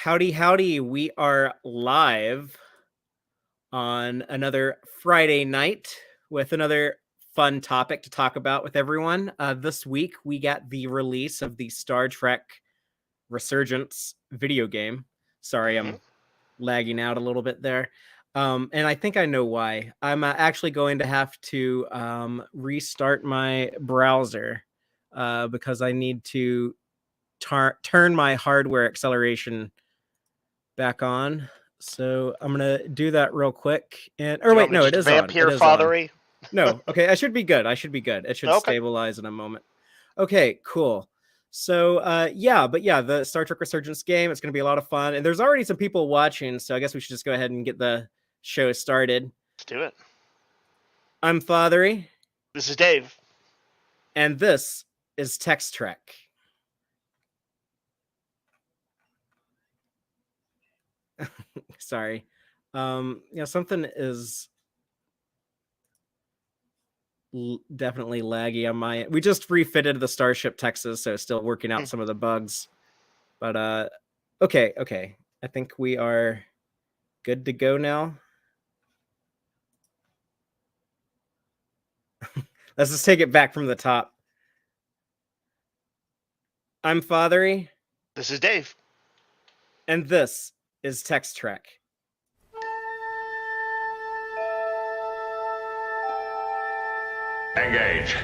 Howdy, howdy. We are live on another Friday night with another fun topic to talk about with everyone. This week, we got the release of the Star Trek Resurgence video game. Sorry, I'm lagging out a little bit there. And I think I know why. I'm actually going to have to restart my browser because I need to turn my hardware acceleration back on. So I'm gonna do that real quick. And wait, no, it is on. Here, Fatheree. No, okay, I should be good. It should stabilize in a moment. Okay, cool. So the Star Trek Resurgence game, it's gonna be a lot of fun. And there's already some people watching, so I guess we should just go ahead and get the show started. Let's do it. I'm Fatheree. This is Dave. And this is Tex-Trek. Sorry. Something is definitely laggy on my end. We just refitted the Starship Texas, so still working out some of the bugs. But okay. I think we are good to go now. Let's just take it back from the top. I'm Fatheree. This is Dave. And this is Tex-Trek. Engage.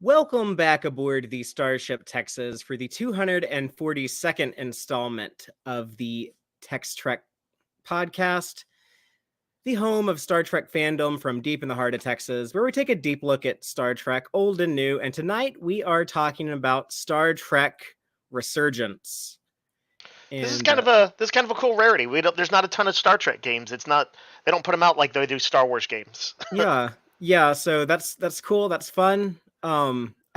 Welcome back aboard the Starship Texas for the 242nd installment of the Tex-Trek podcast, the home of Star Trek fandom from deep in the heart of Texas, where we take a deep look at Star Trek, old and new. And tonight we are talking about Star Trek Resurgence. And, this is kind of a cool rarity. There's not a ton of Star Trek games. They don't put them out like they do Star Wars games. yeah. So that's cool. That's fun.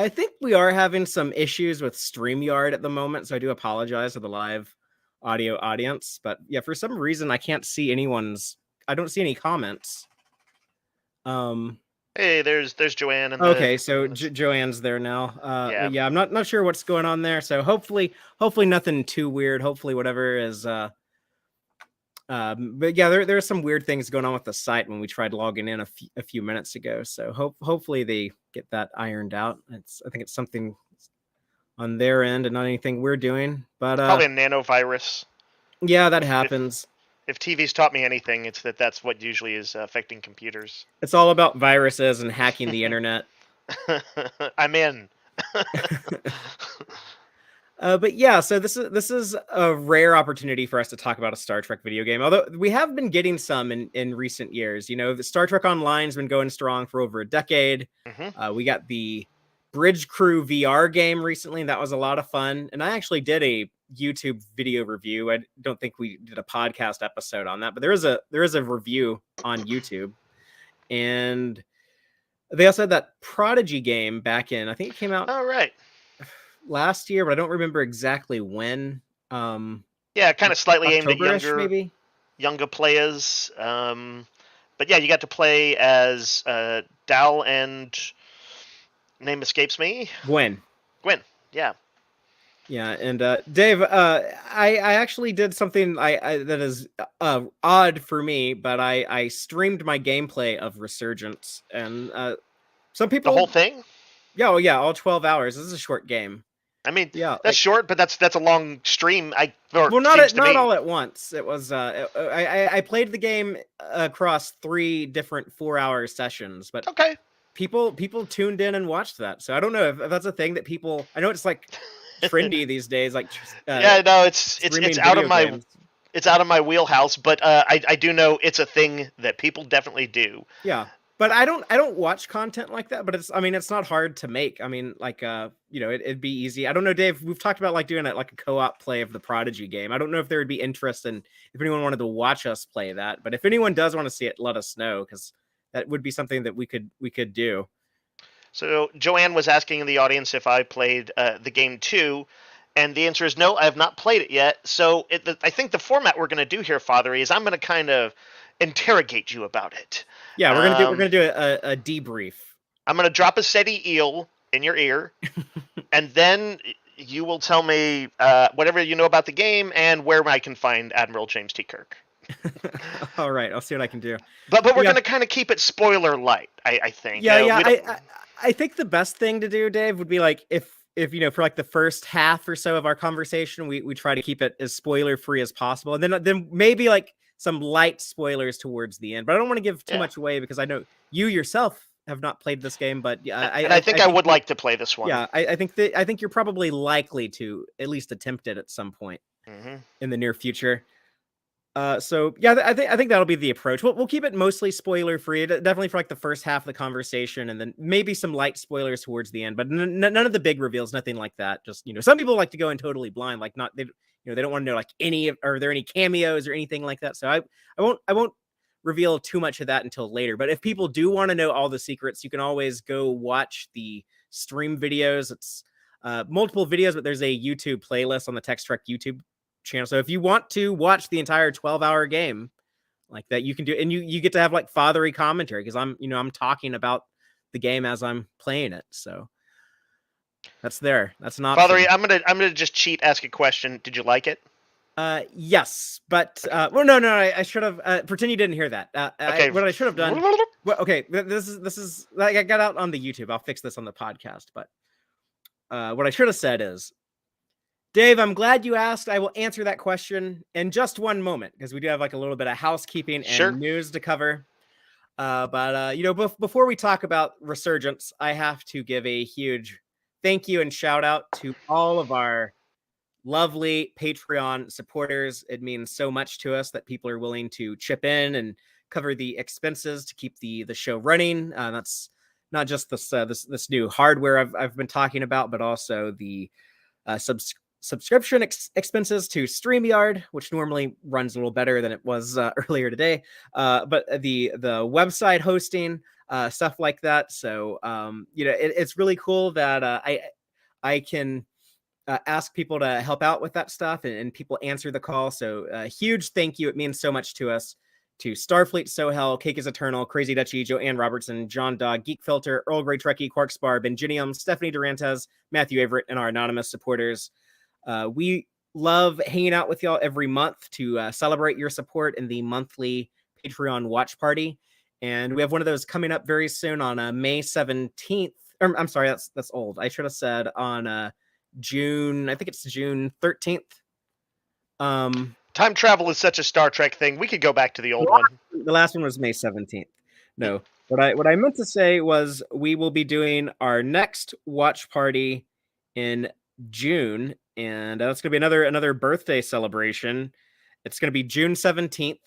I think we are having some issues with StreamYard at the moment, so I do apologize to the live audio audience. But yeah, for some reason I can't see I don't see any comments. Hey, there's Joanne. Okay, so Joanne's there now. Yeah, I'm not sure what's going on there. So hopefully nothing too weird. Hopefully whatever is. But yeah, there's some weird things going on with the site when we tried logging in a few minutes ago. So hopefully they get that ironed out. I think it's something on their end and not anything we're doing. But probably a nanovirus. Yeah, that happens. If TV's taught me anything, it's that's what usually is affecting computers. It's all about viruses and hacking the internet. I'm in. But yeah, so this is a rare opportunity for us to talk about a Star Trek video game. Although we have been getting some in recent years. You know, the Star Trek Online's been going strong for over a decade. We got the Bridge Crew VR game recently, and that was a lot of fun. And I actually did a YouTube video review. I don't think we did a podcast episode on that, but there is a review on YouTube. And they also had that Prodigy game back in, I think it came out. Oh, right. Last year, but I don't remember exactly when. Yeah, kind of slightly aimed at younger players. But yeah, you got to play as Dal and name escapes me. Gwen, yeah. Yeah, and Dave, I actually did something that is odd for me, but I streamed my gameplay of Resurgence, and some people the whole thing. Yeah, all 12 hours. This is a short game. I mean, yeah, that's short, but that's a long stream. Not all at once. It was I played the game across 3 different 4-hour sessions, but okay. people tuned in and watched that. So I don't know if that's a thing that people. I know it's like trendy these days. Like yeah, no, it's out of my games. It's out of my wheelhouse, but I do know it's a thing that people definitely do. Yeah. But I don't watch content like that, but it's not hard to make. I mean, like, it'd be easy. I don't know, Dave, we've talked about like doing it like a co-op play of the Prodigy game. I don't know if there would be interest in if anyone wanted to watch us play that, but if anyone does want to see it, let us know, because that would be something that we could do. So Joanne was asking in the audience if I played the game too, and the answer is no, I have not played it yet. So I think the format we're going to do here, Fatheree, is I'm going to kind of interrogate you about it. Yeah, we're gonna do a debrief. I'm gonna drop a steady eel in your ear, and then you will tell me whatever you know about the game and where I can find Admiral James T. Kirk. All right, I'll see what I can do. But we're gonna kind of keep it spoiler light, I think. Yeah. I think the best thing to do, Dave, would be like if for like the first half or so of our conversation, we try to keep it as spoiler free as possible, and then maybe like some light spoilers towards the end, but I don't want to give too much away because I know you yourself have not played this game, but I think I would like to play this one. Yeah, I think you're probably likely to at least attempt it at some point in the near future. So yeah, I think that'll be the approach. We'll keep it mostly spoiler free, definitely for like the first half of the conversation, and then maybe some light spoilers towards the end, but none of the big reveals, nothing like that. Just some people like to go in totally blind, like they don't want to know like are there any cameos or anything like that. So I won't reveal too much of that until later. But if people do want to know all the secrets, you can always go watch the stream videos. It's multiple videos, but there's a YouTube playlist on the Tex-Trek YouTube channel. So if you want to watch the entire 12-hour game like that, you can do, and you get to have like Fatheree commentary because I'm talking about the game as I'm playing it. So that's not Fatheree. I'm gonna just cheat, ask a question. Did you like it? Yes, but no, I should have pretend you didn't hear that. Okay. What I should have done. Okay, this is like I got out on the YouTube. I'll fix this on the podcast, but what I should have said is, Dave, I'm glad you asked. I will answer that question in just one moment because we do have like a little bit of housekeeping and news to cover. But before we talk about Resurgence, I have to give a huge thank you and shout out to all of our lovely Patreon supporters. It means so much to us that people are willing to chip in and cover the expenses to keep the show running. That's not just this new hardware I've been talking about, but also the subscription expenses to StreamYard, which normally runs a little better than it was earlier today. But the website hosting, stuff like that. So it's really cool that I can ask people to help out with that stuff, and people answer the call. So huge thank you. It means so much to us. To Starfleet, Sohel, Cake is Eternal, Crazy Dutchie, Joanne Robertson, John Dog, Geek Filter, Earl Grey Trekkie, Quarkspar, Benjinium, Stephanie Durantes, Matthew Averett, and our anonymous supporters. We love hanging out with y'all every month to celebrate your support in the monthly Patreon watch party. And we have one of those coming up very soon on May 17th. I'm sorry, that's old. I should have said on June, I think it's June 13th. Time travel is such a Star Trek thing. We could go back to the old one. The last one was May 17th. No, what I meant to say was we will be doing our next watch party in June, and that's going to be another birthday celebration. It's going to be June 17th.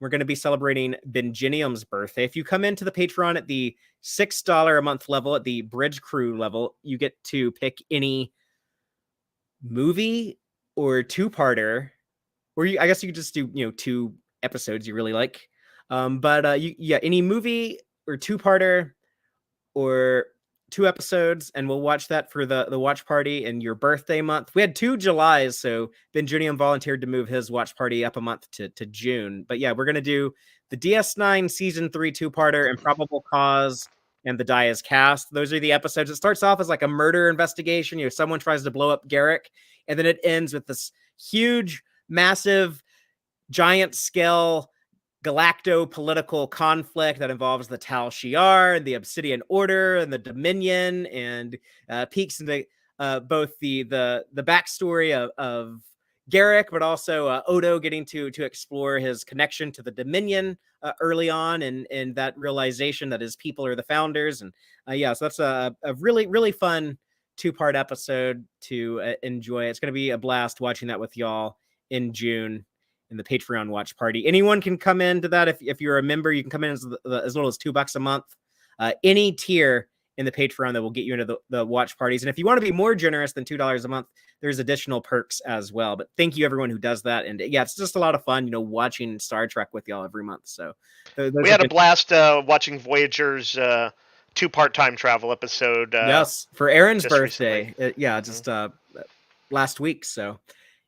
We're going to be celebrating Benjinium's birthday. If you come into the Patreon at the $6 a month level, at the Bridge Crew level, you get to pick any movie or two-parter, or I guess you could just do 2 episodes you really like. But any movie or two-parter or 2 episodes, and we'll watch that for the watch party in your birthday month. We had 2 Julys, so Benjinium volunteered to move his watch party up a month to June. But yeah, we're gonna do the DS9 season 3 two-parter, Improbable Cause, and The Die Is Cast. Those are the episodes. It starts off as like a murder investigation. Someone tries to blow up Garrick, and then it ends with this huge, massive, giant scale galacto-political conflict that involves the Tal Shiar, the Obsidian Order, and the Dominion, and peeks into both the backstory of Garrick, but also Odo getting to explore his connection to the Dominion early on, and that realization that his people are the founders. And so that's a really, really fun 2-part episode to enjoy. It's going to be a blast watching that with y'all in June in the Patreon watch party. Anyone can come into that. If you're a member, you can come in as little as $2 a month. Any tier in the Patreon that will get you into the watch parties. And if you want to be more generous than $2 a month, there's additional perks as well. But thank you everyone who does that. And yeah, it's just a lot of fun, watching Star Trek with y'all every month. So we had a blast watching Voyager's 2-part time travel episode. Yes, for Aaron's birthday. Just last week. So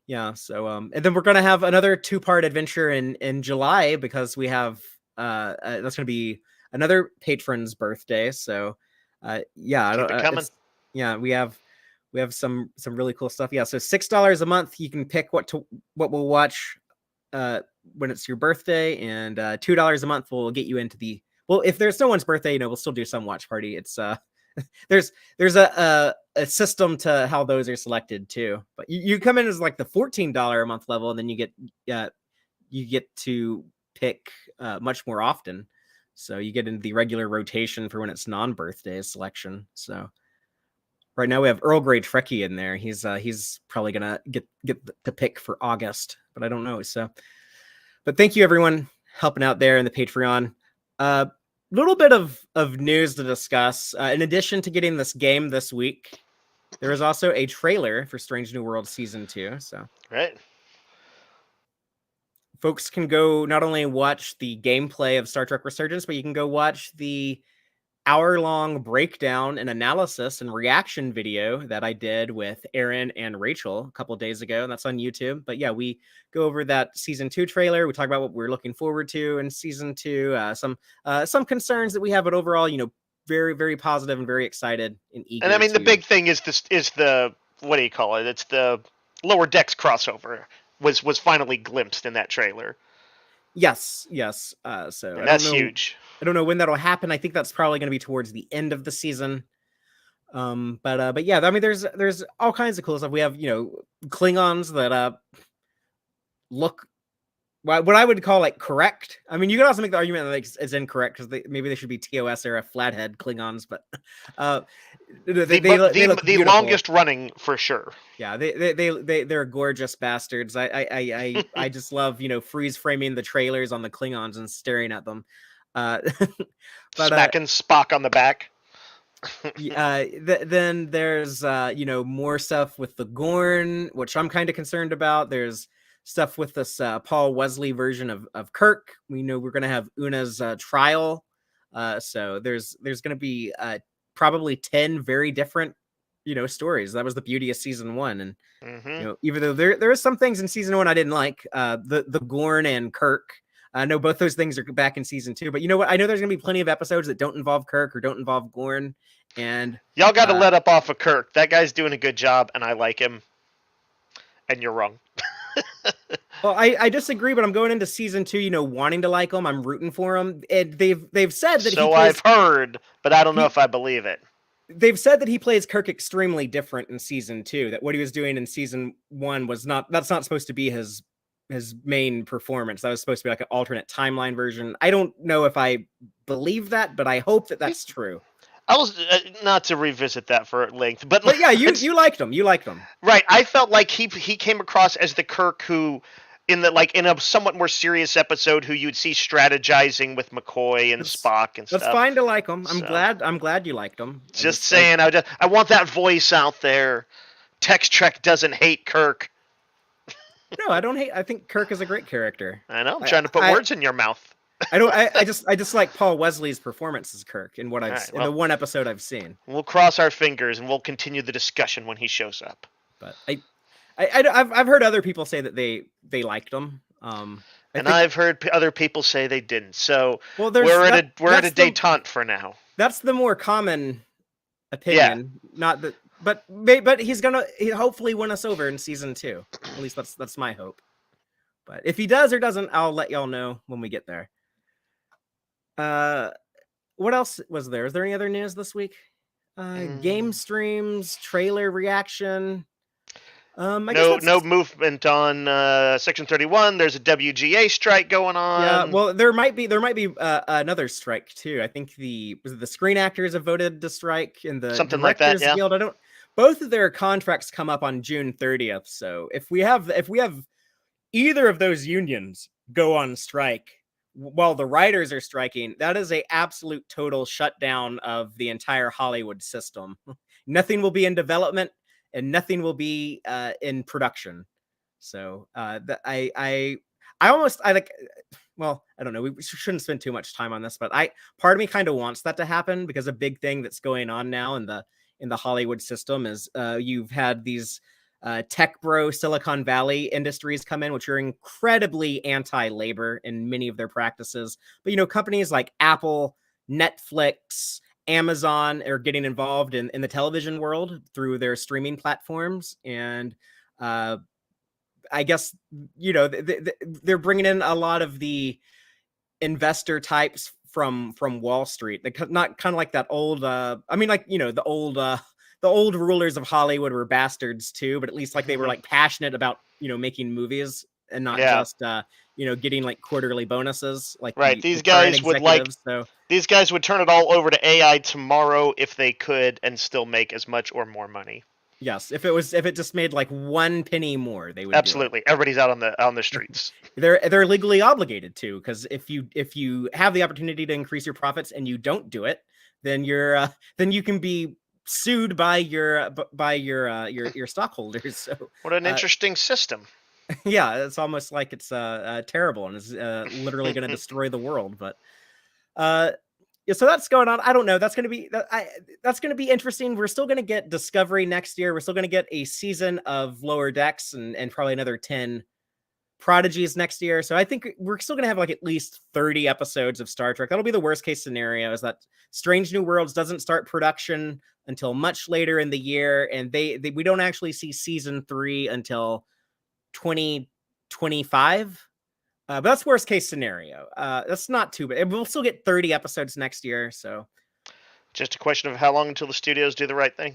yeah. So and then we're gonna have another 2-part adventure in July, because we have that's gonna be another patron's birthday. So we have some really cool stuff. Yeah, so $6 a month, you can pick what we'll watch when it's your birthday, and $2 a month will get you into if there's no one's birthday, we'll still do some watch party. It's there's a system to how those are selected too. But you come in as like the $14 a month level, and then you get to pick much more often. So you get into the regular rotation for when it's non-birthday selection. So right now we have Earl Grey Trekkie in there. He's probably gonna get the pick for August, but I don't know. So, but thank you everyone helping out there in the Patreon. Little bit of news to discuss. In addition to getting this game this week, there is also a trailer for Strange New Worlds Season 2. So right. Folks can go not only watch the gameplay of Star Trek Resurgence, but you can go watch the hour-long breakdown and analysis and reaction video that I did with Aaron and Rachel a couple of days ago, and that's on YouTube. But yeah, we go over that Season 2 trailer. We talk about what we're looking forward to in Season 2, some concerns that we have, but overall, very, very positive and very excited and eager. And I mean, the big thing is the what do you call it? It's the Lower Decks crossover was finally glimpsed in that trailer. Yes. So that's huge. I don't know when that'll happen. I think that's probably going to be towards the end of the season. But yeah, I mean, there's all kinds of cool stuff. We have Klingons that look what I would call like correct. I mean, you could also make the argument that it's incorrect, because maybe they should be TOS era flathead Klingons, but the longest running for sure. Yeah, they're gorgeous bastards. I just love freeze framing the trailers on the Klingons and staring at them. Smacking Spock on the back. Then there's more stuff with the Gorn, which I'm kind of concerned about. There's stuff with this Paul Wesley version of Kirk. We know we're going to have Una's trial. So there's going to be probably 10 very different stories. That was the beauty of Season 1. And even though there are some things in Season 1 I didn't like, the Gorn and Kirk, I know both those things are back in Season 2, but you know what? I know there's going to be plenty of episodes that don't involve Kirk or don't involve Gorn. And y'all got to let up off of Kirk. That guy's doing a good job, and I like him. And you're wrong. Well, I disagree, but I'm going into Season 2, wanting to like him. I'm rooting for him. And they've said that I've heard, but I don't know if I believe it. They've said that he plays Kirk extremely different in Season 2. That what he was doing in Season 1 that's not supposed to be his main performance. That was supposed to be like an alternate timeline version. I don't know if I believe that, but I hope that that's true. I was not to revisit that for length, but yeah, you liked him. You liked him, right? I felt like he came across as the Kirk who, in a somewhat more serious episode, who you'd see strategizing with McCoy and Spock and stuff. That's fine to like him. I'm glad you liked him. Just saying, I want that voice out there. Tex-Trek doesn't hate Kirk. No, I don't hate. I think Kirk is a great character. I know. I'm trying to put words in your mouth. I just like Paul Wesley's perperformance as Kirk in what in the one episode I've seen. We'll cross our fingers and we'll continue the discussion when he shows up. But I've heard other people say that they liked him. I've heard other people say they didn't. So we're at a détente for now. That's the more common opinion. Yeah. Not that, but he'll hopefully win us over in Season 2. At least that's my hope. But if he does or doesn't, I'll let y'all know when we get there. What else was there? Is there any other news this week? Game streams, trailer reaction. I guess that's no movement on Section 31. There's a WGA strike going on. Yeah, well, there might be another strike too. I think the Screen Actors have voted to strike, and the Something like that. Directors Yeah. Guild. I don't. Both of their contracts come up on June 30th. So if we have either of those unions go on strike while the writers are striking, that is a absolute total shutdown of the entire Hollywood system. Nothing will be in development, and nothing will be in production. So I almost I like. Well, I don't know. We shouldn't spend too much time on this, but part of me kind of wants that to happen, because a big thing that's going on now in the Hollywood system is you've had these tech bro Silicon Valley industries come in, which are incredibly anti-labor in many of their practices. But companies like Apple, Netflix, Amazon are getting involved in the television world through their streaming platforms, and I guess they're bringing in a lot of the investor types from Wall Street. They not kind of like that old. I mean, like the old rulers of Hollywood were bastards too, but at least like they were like passionate about making movies and not just getting like quarterly bonuses like right. The current executives. So these guys would turn it all over to AI tomorrow if they could, and still make as much or more money. Yes, if it just made like 1 penny more, they would absolutely. Do it. Everybody's out on the streets. They're legally obligated to, because if you have the opportunity to increase your profits and you don't do it, then then you can be sued by your stockholders. So what an interesting system. Yeah, it's almost like it's terrible and is literally going to destroy the world. But yeah, so that's going on. I don't know. That's going to be interesting. We're still going to get Discovery next year. We're still going to get a season of Lower Decks and probably another 10 Prodigies next year. So I think we're still going to have like at least 30 episodes of Star Trek. That'll be the worst case scenario, is that Strange New Worlds doesn't start production until much later in the year, and we don't actually see season 3 until 2025. But that's worst case scenario. That's not too bad. We'll still get 30 episodes next year. So just a question of how long until the studios do the right thing.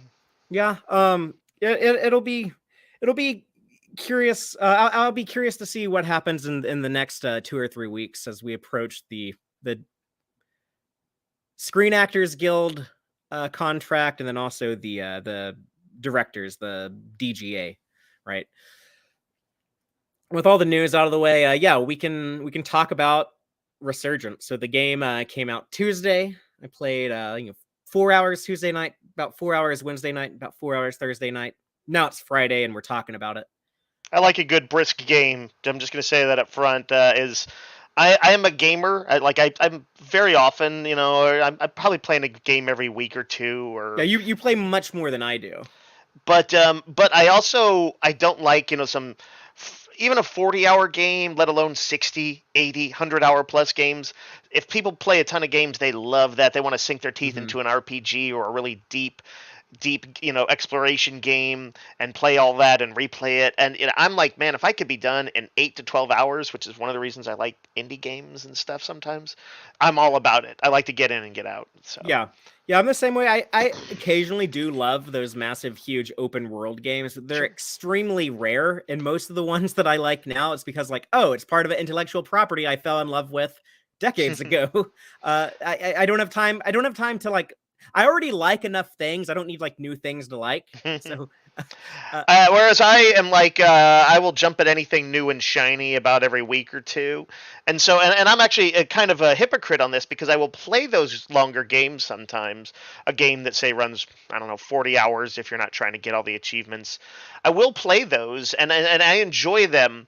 Yeah. It'll be curious. I'll be curious to see what happens in the next 2 or 3 weeks as we approach the Screen Actors Guild contract, and then also the directors, the DGA, right? With all the news out of the way, yeah, we can talk about Resurgence. So the game came out Tuesday. I played 4 hours Tuesday night, about 4 hours Wednesday night, about 4 hours Thursday night. Now it's Friday and we're talking about it. I like a good brisk game. I'm just going to say that up front. I am a gamer. I'm very often, I'm probably playing a game every week or two. Or yeah, you play much more than I do. But I don't like even a 40-hour game, let alone 60, 80, 100-hour plus games. If people play a ton of games, they love that. They want to sink their teeth into an RPG or a really deep exploration game and play all that and replay it. And I'm like, man, if I could be done in 8 to 12 hours, which is one of the reasons I like indie games and stuff sometimes, I'm all about it. I like to get in and get out. So Yeah, I'm the same way. I occasionally do love those massive, huge open world games. They're extremely rare, and most of the ones that I like now, it's because it's part of an intellectual property I fell in love with decades ago. I don't have time. I don't have time to I already like enough things. I don't need new things to like. So whereas I am I will jump at anything new and shiny about every week or two. And so, and I'm actually kind of a hypocrite on this, because I will play those longer games sometimes. A game that, say, runs, 40 hours if you're not trying to get all the achievements. I will play those, and I enjoy them.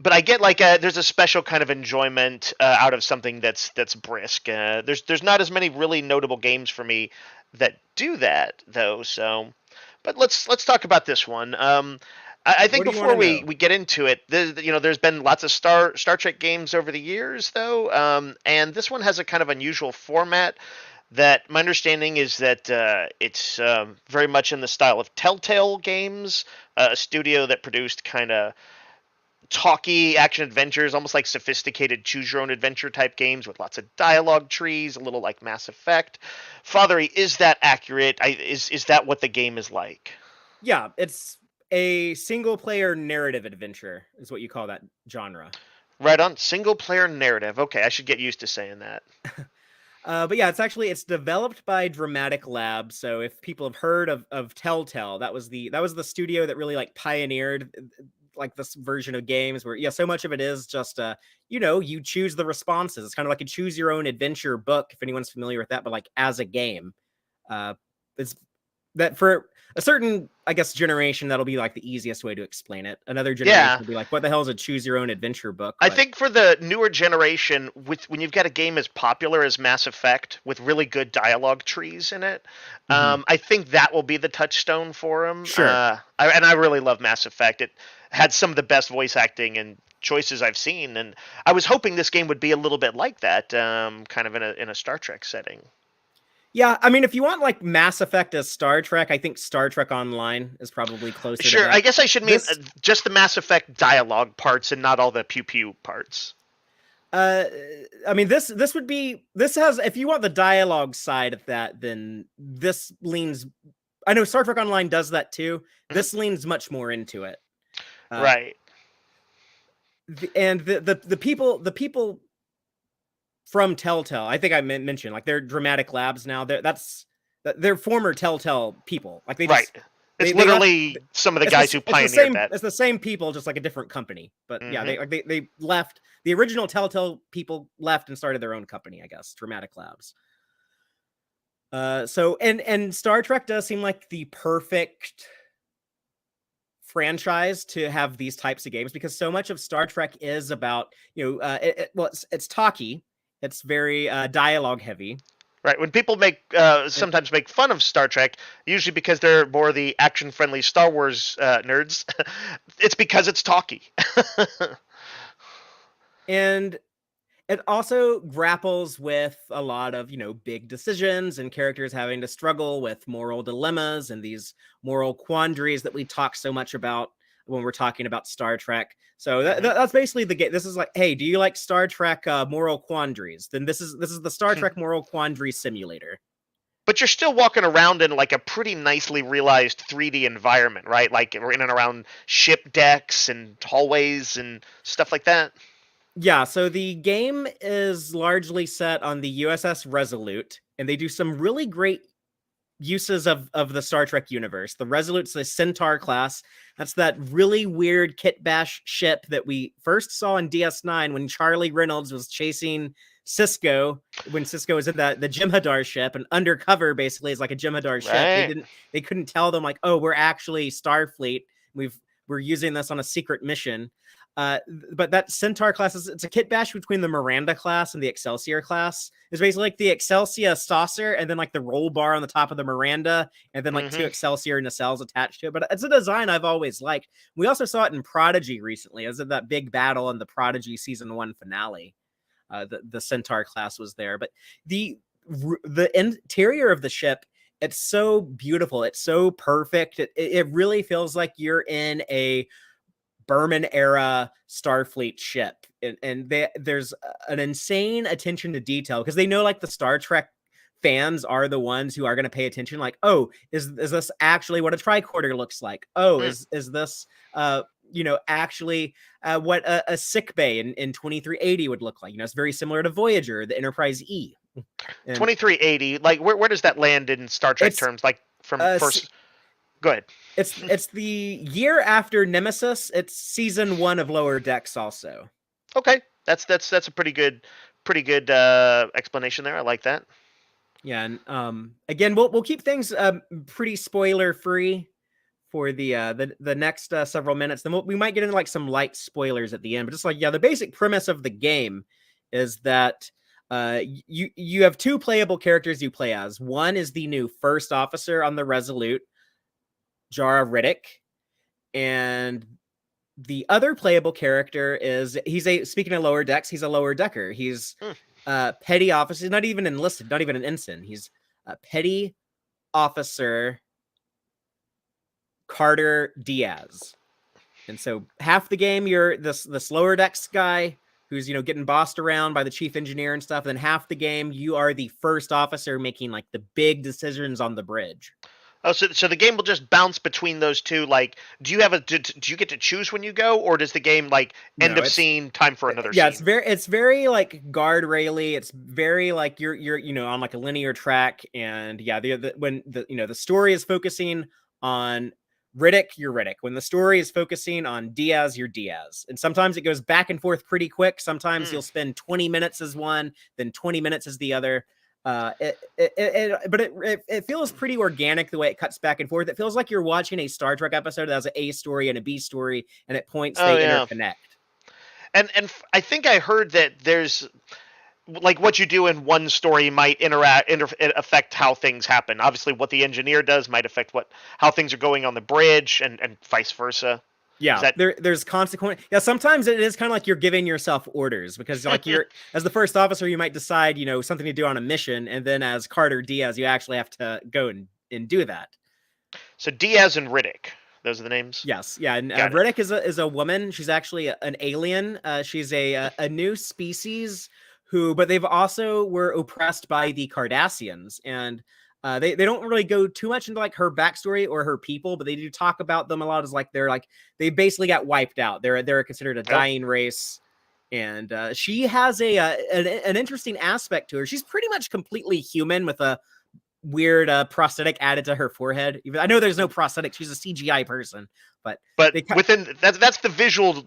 But I get there's a special kind of enjoyment out of something that's brisk. There's not as many really notable games for me that do that, though. So, but let's talk about this one. I think before we get into it, there's been lots of Star Trek games over the years, though, and this one has a kind of unusual format. That my understanding is that it's very much in the style of Telltale Games, a studio that produced kind of talky action adventures, almost like sophisticated choose your own adventure type games with lots of dialogue trees, a little like Mass Effect. Fatheree, is that accurate? Is that what the game is like? Yeah, it's a single-player narrative adventure is what you call that genre. Right on. Single-player narrative. Okay, I should get used to saying that. But yeah, it's developed by Dramatic Lab. So if people have heard of Telltale, that was the studio that really like pioneered like this version of games where so much of it is just you choose the responses. It's kind of like a choose your own adventure book, if anyone's familiar with that, but like as a game. It's that for a certain, I guess, generation, that'll be like the easiest way to explain it. Another generation will be like, what the hell is a choose your own adventure book? I think for the newer generation, when you've got a game as popular as Mass Effect with really good dialogue trees in it, I think that will be the touchstone for them. Sure. I really love Mass Effect. It had some of the best voice acting and choices I've seen, and I was hoping this game would be a little bit like that, kind of in a Star Trek setting. Yeah, I mean, if you want like Mass Effect as Star Trek, I think Star Trek Online is probably closer. Sure, to that. I guess I should mean just the Mass Effect dialogue parts and not all the pew pew parts. I mean, this has, if you want the dialogue side of that, then this leans. I know Star Trek Online does that too. This leans much more into it. Right. And the people from Telltale, I think I mentioned, like they're Dramatic Labs now. They're former Telltale people. Like it's literally some of the guys who pioneered that. It's the same people, just like a different company. But yeah, they left. The original Telltale people left and started their own company, I guess, Dramatic Labs. So Star Trek does seem like the perfect franchise to have these types of games, because so much of Star Trek is about it's talky. It's very dialogue heavy. Right. When people sometimes make fun of Star Trek, usually because they're more the action-friendly Star Wars nerds, it's because it's talky. And it also grapples with a lot of, big decisions and characters having to struggle with moral dilemmas and these moral quandaries that we talk so much about when we're talking about Star Trek. So that's basically the game. This is like, hey, do you like Star Trek moral quandaries? Then this is the Star Trek moral quandary simulator. But you're still walking around in like a pretty nicely realized 3D environment, right? Like we're in and around ship decks and hallways and stuff like that. Yeah, so the game is largely set on the USS Resolute, and they do some really great uses of the Star Trek universe. The Resolute's the Centaur class. That's that really weird kit bash ship that we first saw in DS9 when Charlie Reynolds was chasing Cisco, when Cisco was in the Jem'Hadar ship, and undercover basically is like a Jem'Hadar ship. They couldn't tell them, like, oh, we're actually Starfleet. We're using this on a secret mission. But that Centaur class it's a kit bash between the Miranda class and the Excelsior class. It's basically like the Excelsior saucer and then like the roll bar on the top of the Miranda, and then like two Excelsior nacelles attached to it. But it's a design I've always liked. We also saw it in Prodigy recently. It was that big battle in the Prodigy season 1 finale. The Centaur class was there, but the interior of the ship, it's so beautiful. It's so perfect. It really feels like you're in a Berman era Starfleet ship, and there's an insane attention to detail, because they know like the Star Trek fans are the ones who are going to pay attention. Like, oh, is this actually what a tricorder looks like? Oh, is this actually what a sick bay in 2380 would look like? It's very similar to Voyager, the Enterprise E. 2380, like where does that land in Star Trek terms? Like from first. Go ahead. It's the year after Nemesis. It's season 1 of Lower Decks also. Okay. That's a pretty good explanation there. I like that. Yeah, and again, we'll keep things pretty spoiler free for the next several minutes. Then we might get into like some light spoilers at the end, but just like, the basic premise of the game is that you have 2 playable characters you play as. One is the new first officer on the Resolute, Jara Riddick, and the other playable character is speaking of Lower Decks, he's a lower decker. He's petty officer, not even enlisted, not even an ensign. He's a petty officer Carter Diaz. And so half the game you're this Lower Decks guy who's getting bossed around by the chief engineer and stuff. And then half the game you are the first officer making like the big decisions on the bridge. Oh, so the game will just bounce between those two. Like, do you get to choose when you go, or does the game like end No, of scene, time for another yeah, scene? it's very like guardraily. It's very like you're on like a linear track, and yeah, when the story is focusing on Riddick, you're Riddick. When the story is focusing on Diaz, you're Diaz. And sometimes it goes back and forth pretty quick. Sometimes you'll spend 20 minutes as one, then 20 minutes as the other. But it feels pretty organic the way it cuts back and forth. It feels like you're watching a Star Trek episode that has an A story and a B story, and at points Oh they yeah. interconnect. And I think I heard that there's like what you do in one story might affect how things happen. Obviously, what the engineer does might affect how things are going on the bridge, and vice versa. Is Yeah, that there's consequence. Yeah, sometimes it is kind of like you're giving yourself orders, because like you're as the first officer, you might decide something to do on a mission, and then as Carter Diaz, you actually have to go and do that. so? Diaz and Riddick, those are the names. Yes, yeah, and Got it. Riddick is a woman. She's actually an alien. She's a new species but they've also were oppressed by the Cardassians, and they don't really go too much into like her backstory or her people, but they do talk about them a lot as like they basically got wiped out. They're considered a Oh. dying race, and she has an interesting aspect to her. She's pretty much completely human with a weird prosthetic added to her forehead. Even I know there's no prosthetic; she's a CGI person, but they within that's the visual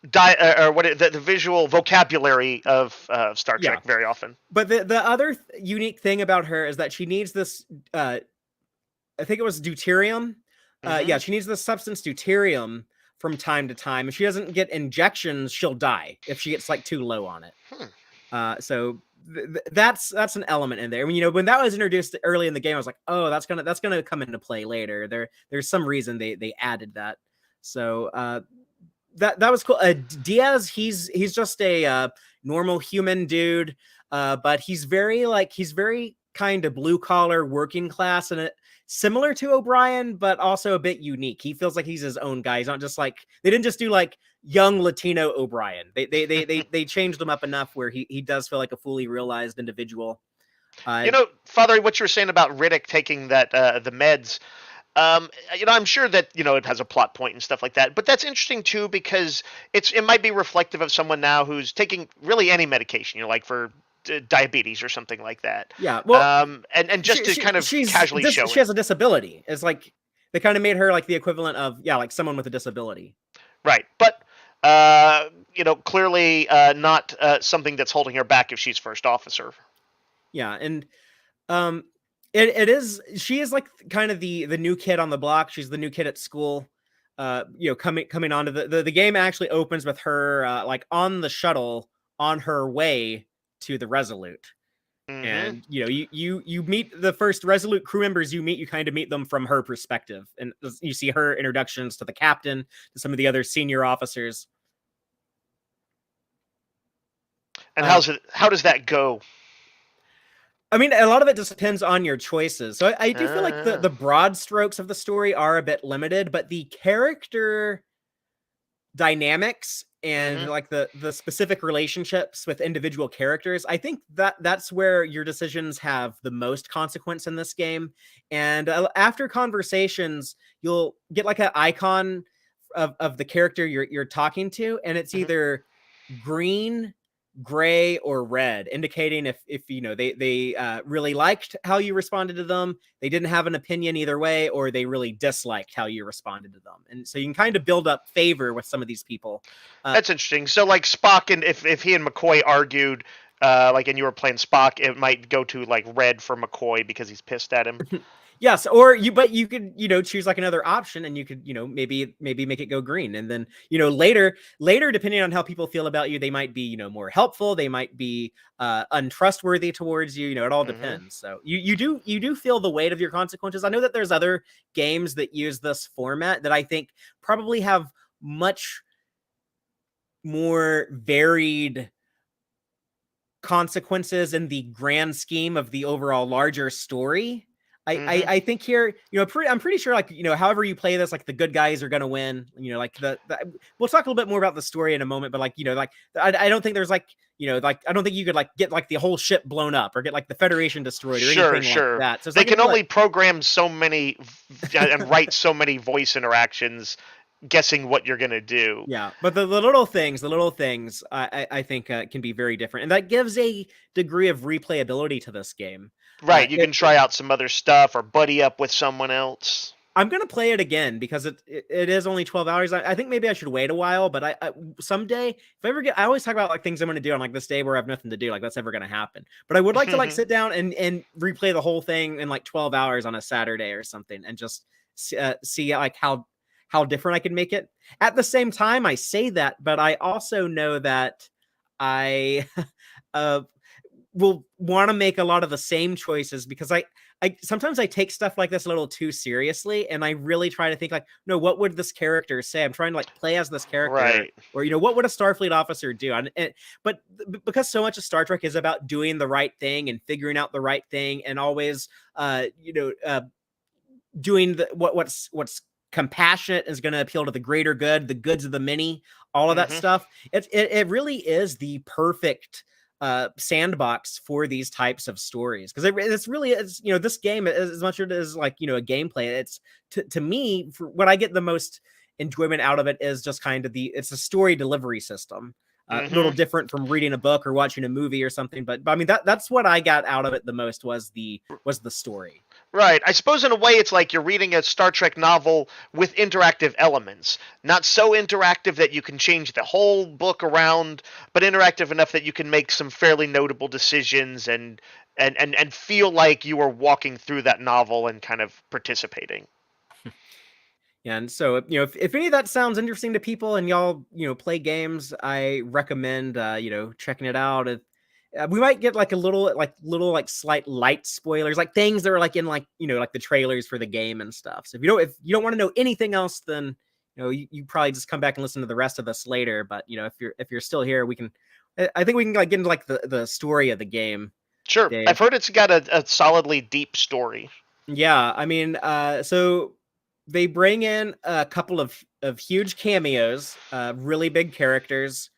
the visual vocabulary of Star Trek very often. But the other unique thing about her is that she needs this. I think it was deuterium. Yeah, she needs this substance deuterium from time to time. If she doesn't get injections, she'll die if she gets like too low on it. So that's an element in there. I mean, when that was introduced early in the game, I was like, oh, that's gonna come into play later. There's some reason they added that. So that was cool. Diaz, he's just a normal human dude, but he's very kind of blue collar, working class, and similar to O'Brien, but also a bit unique. He feels like he's his own guy. He's not just like they didn't just do like young Latino O'Brien. They changed him up enough where he does feel like a fully realized individual. Father, what you were saying about Riddick taking that the meds. I'm sure that it has a plot point and stuff like that, but that's interesting too because it might be reflective of someone now who's taking really any medication, like for diabetes or something like that. Yeah, well, and just to kind of casually show she has a disability. It's like they kind of made her like the equivalent of like someone with a disability, right? But clearly not something that's holding her back if she's first officer. Yeah, and she is like kind of the new kid on the block. She's the new kid at school. Coming onto the game actually opens with her like on the shuttle on her way to the Resolute. And you meet the first Resolute crew members you kind of meet them from her perspective, and you see her introductions to the captain, to some of the other senior officers. And how does that go? I mean, a lot of it just depends on your choices. So I do feel like the broad strokes of the story are a bit limited, but the character dynamics and like the specific relationships with individual characters, I think that's where your decisions have the most consequence in this game. And after conversations, you'll get like an icon of the character you're talking to, and it's either green, gray, or red, indicating if they really liked how you responded to them, they didn't have an opinion either way, or they really disliked how you responded to them. And so you can kind of build up favor with some of these people. That's interesting. So like Spock, and if he and McCoy argued, and you were playing Spock, it might go to like red for McCoy because he's pissed at him. Yes, or you could choose like another option, and you could maybe make it go green, and then later depending on how people feel about you, they might be more helpful, they might be untrustworthy towards you. It all depends. So you do feel the weight of your consequences. I know that there's other games that use this format that I think probably have much more varied consequences in the grand scheme of the overall larger story. I think here, I'm pretty sure, like, however you play this, like, the good guys are gonna win. Like we'll talk a little bit more about the story in a moment, but like, like, I don't think there's like, like, I don't think you could like get like the whole ship blown up or get like the Federation destroyed or anything like that. So they can only program so many and write so many voice interactions, guessing what you're gonna do. Yeah, but the little things, I think can be very different, and that gives a degree of replayability to this game. Right, you can try out some other stuff or buddy up with someone else. I'm gonna play it again because it is only 12 hours. I think maybe I should wait a while, but I someday, if I ever I always talk about like things I'm gonna do on like this day where I have nothing to do, like that's never gonna happen. But I would like to like sit down and replay the whole thing in like 12 hours on a Saturday or something, and just see like how different I can make it. At the same time, I say that, but I also know that I will want to make a lot of the same choices because I sometimes I take stuff like this a little too seriously, and I really try to think like, no, what would this character say? I'm trying to like play as this character, right? Or what would a Starfleet officer do? But because so much of Star Trek is about doing the right thing and figuring out the right thing, and always, doing what's compassionate is going to appeal to the greater good, the goods of the many, all of that stuff. It really is the perfect sandbox for these types of stories, because it's really is, this game, as much as it is like, a gameplay, it's to me, for what I get the most enjoyment out of it is just kind of it's a story delivery system. A little different from reading a book or watching a movie or something, but I mean that's what I got out of it the most was the story. Right. I suppose in a way it's like you're reading a Star Trek novel with interactive elements. Not so interactive that you can change the whole book around, but interactive enough that you can make some fairly notable decisions and feel like you are walking through that novel and kind of participating. Yeah, and so, if any of that sounds interesting to people and y'all, play games, I recommend, checking it out. We might get like a little slight light spoilers, like things that are like in like, like the trailers for the game and stuff. So if you don't want to know anything else, then, you probably just come back and listen to the rest of this later. But, if you're still here, I think we can like get into like the story of the game. Sure. Dave. I've heard it's got a solidly deep story. Yeah. I mean, so they bring in a couple of huge cameos, really big characters,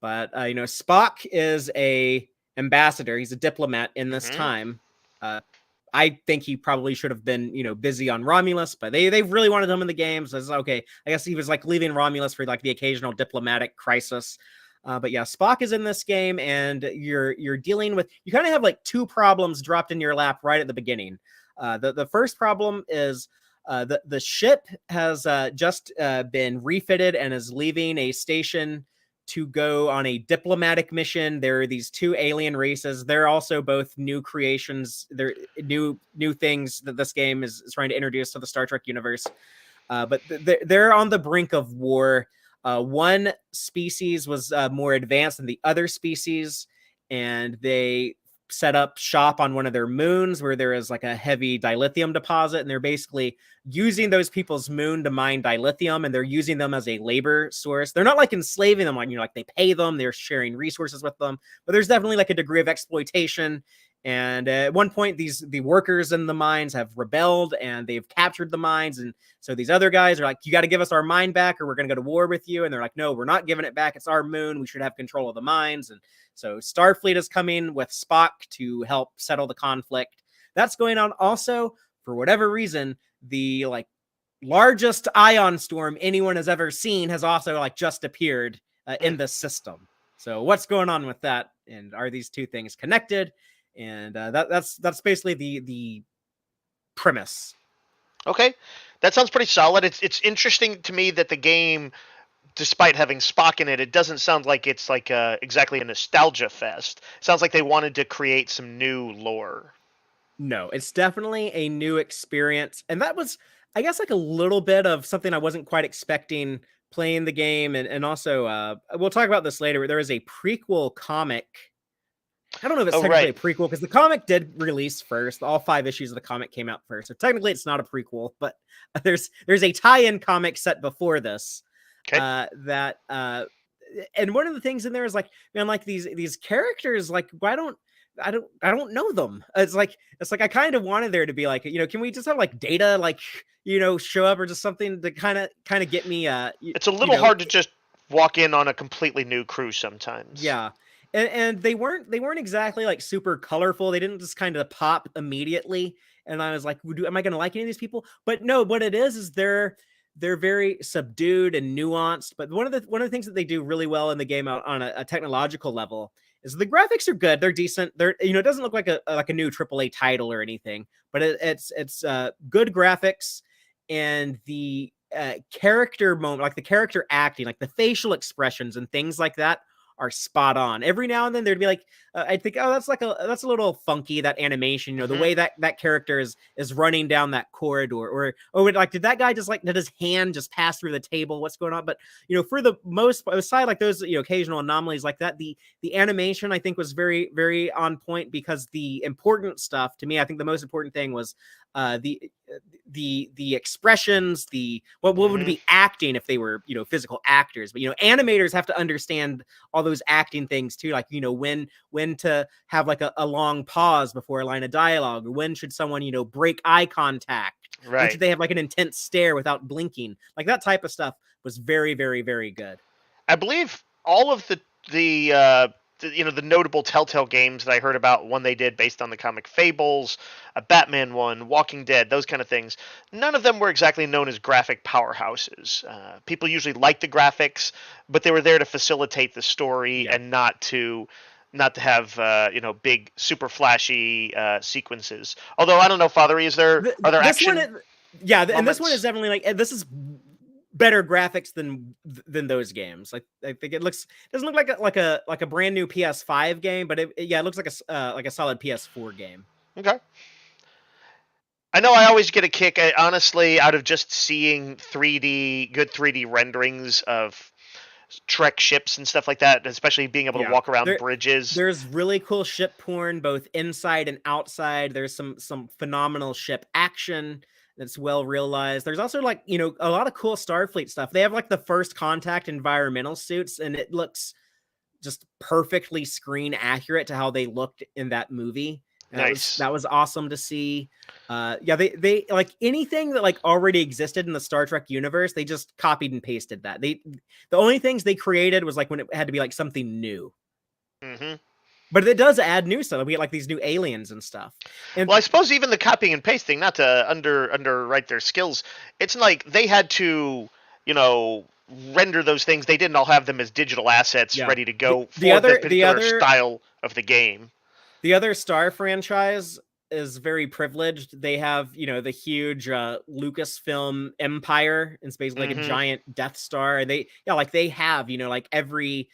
but Spock is a ambassador. He's a diplomat in this time. I think he probably should have been, busy on Romulus, but they really wanted him in the game. So it's okay. I guess he was like leaving Romulus for like the occasional diplomatic crisis. But yeah, Spock is in this game, and you're dealing with, you kind of have like two problems dropped in your lap right at the beginning. The first problem is, the ship has just been refitted and is leaving a station to go on a diplomatic mission. There are these two alien races. They're also both new creations. They're new things that this game is trying to introduce to the Star Trek universe. But they're on the brink of war. One species was more advanced than the other species, and they set up shop on one of their moons where there is like a heavy dilithium deposit, and they're basically using those people's moon to mine dilithium, and they're using them as a labor source. They're not like enslaving them, like, like they pay them, they're sharing resources with them, but there's definitely like a degree of exploitation. And at one point, the workers in the mines have rebelled and they've captured the mines. And so these other guys are like, you got to give us our mine back or we're going to go to war with you. And they're like, no, we're not giving it back. It's our moon. We should have control of the mines. And so Starfleet is coming with Spock to help settle the conflict. That's going on. Also, for whatever reason, the like largest ion storm anyone has ever seen has also like just appeared in this system. So what's going on with that? And are these two things connected? And that's basically the premise. Okay, that sounds pretty solid. It's interesting to me that the game, despite having Spock in it, it doesn't sound like it's like exactly a nostalgia fest. It sounds like they wanted to create some new lore. No, it's definitely a new experience, and that was, I guess, like a little bit of something I wasn't quite expecting playing the game, and also we'll talk about this later. There is a prequel comic. I don't know if it's technically a prequel because the comic did release first. All 5 issues of the comic came out first. So technically it's not a prequel, but there's a tie-in comic set before this. Okay. And one of the things in there is like, man, like these characters, like, why don't I don't know them. It's like I kind of wanted there to be like, can we just have like Data like, show up or just something to kind of get me it's a little hard to just walk in on a completely new crew sometimes. Yeah. And they weren't exactly like super colorful. They didn't just kind of pop immediately. And I was like, am I going to like any of these people? But no, what it is they're very subdued and nuanced. But one of the things that they do really well in the game on a technological level is the graphics are good. They're decent. It doesn't look like a new AAA title or anything, but it's good graphics, and the character moment, like the character acting, like the facial expressions and things like that are spot on. Every now and then there'd be like, I think, oh, that's a little funky, that animation, the way that character is running down that corridor, or like, did that guy just like, did his hand just pass through the table? What's going on? But for the most, aside like those occasional anomalies like that, the animation I think was very, very on point, because the important stuff to me, I think the most important thing was the expressions, what would be acting if they were physical actors, but animators have to understand all those acting things too, like when to have like a long pause before a line of dialogue, or when should someone break eye contact, right? When should they have like an intense stare without blinking, like that type of stuff was very, very, very good. I believe all of the notable Telltale games that I heard about, one they did based on the comic Fables, a Batman one, Walking Dead, those kind of things, none of them were exactly known as graphic powerhouses. People usually liked the graphics, but they were there to facilitate the story and not to have big super flashy sequences. Although I don't know, Fatheree, are there action? And this one is definitely like, this is better graphics than those games. I think it doesn't look like a brand new PS5 game, but it looks like a solid PS4 game. Okay. I know I always get a kick, honestly, out of just seeing good 3D renderings of Trek ships and stuff like that, especially being able to walk around bridges. There's really cool ship porn, both inside and outside. There's some phenomenal ship action that's well realized. There's also like, a lot of cool Starfleet stuff. They have like the first contact environmental suits, and it looks just perfectly screen accurate to how they looked in that movie. Nice. That was awesome to see. They like anything that like already existed in the Star Trek universe, they just copied and pasted that. The only things they created was like when it had to be like something new. But it does add new stuff. We get like these new aliens and stuff. And well, I suppose even the copying and pasting, not to underwrite their skills, it's like they had to, render those things. They didn't all have them as digital assets ready to go for the particular style of the game. The other Star franchise is very privileged. They have, the huge Lucasfilm empire. It's basically like a giant Death Star. And they have, like every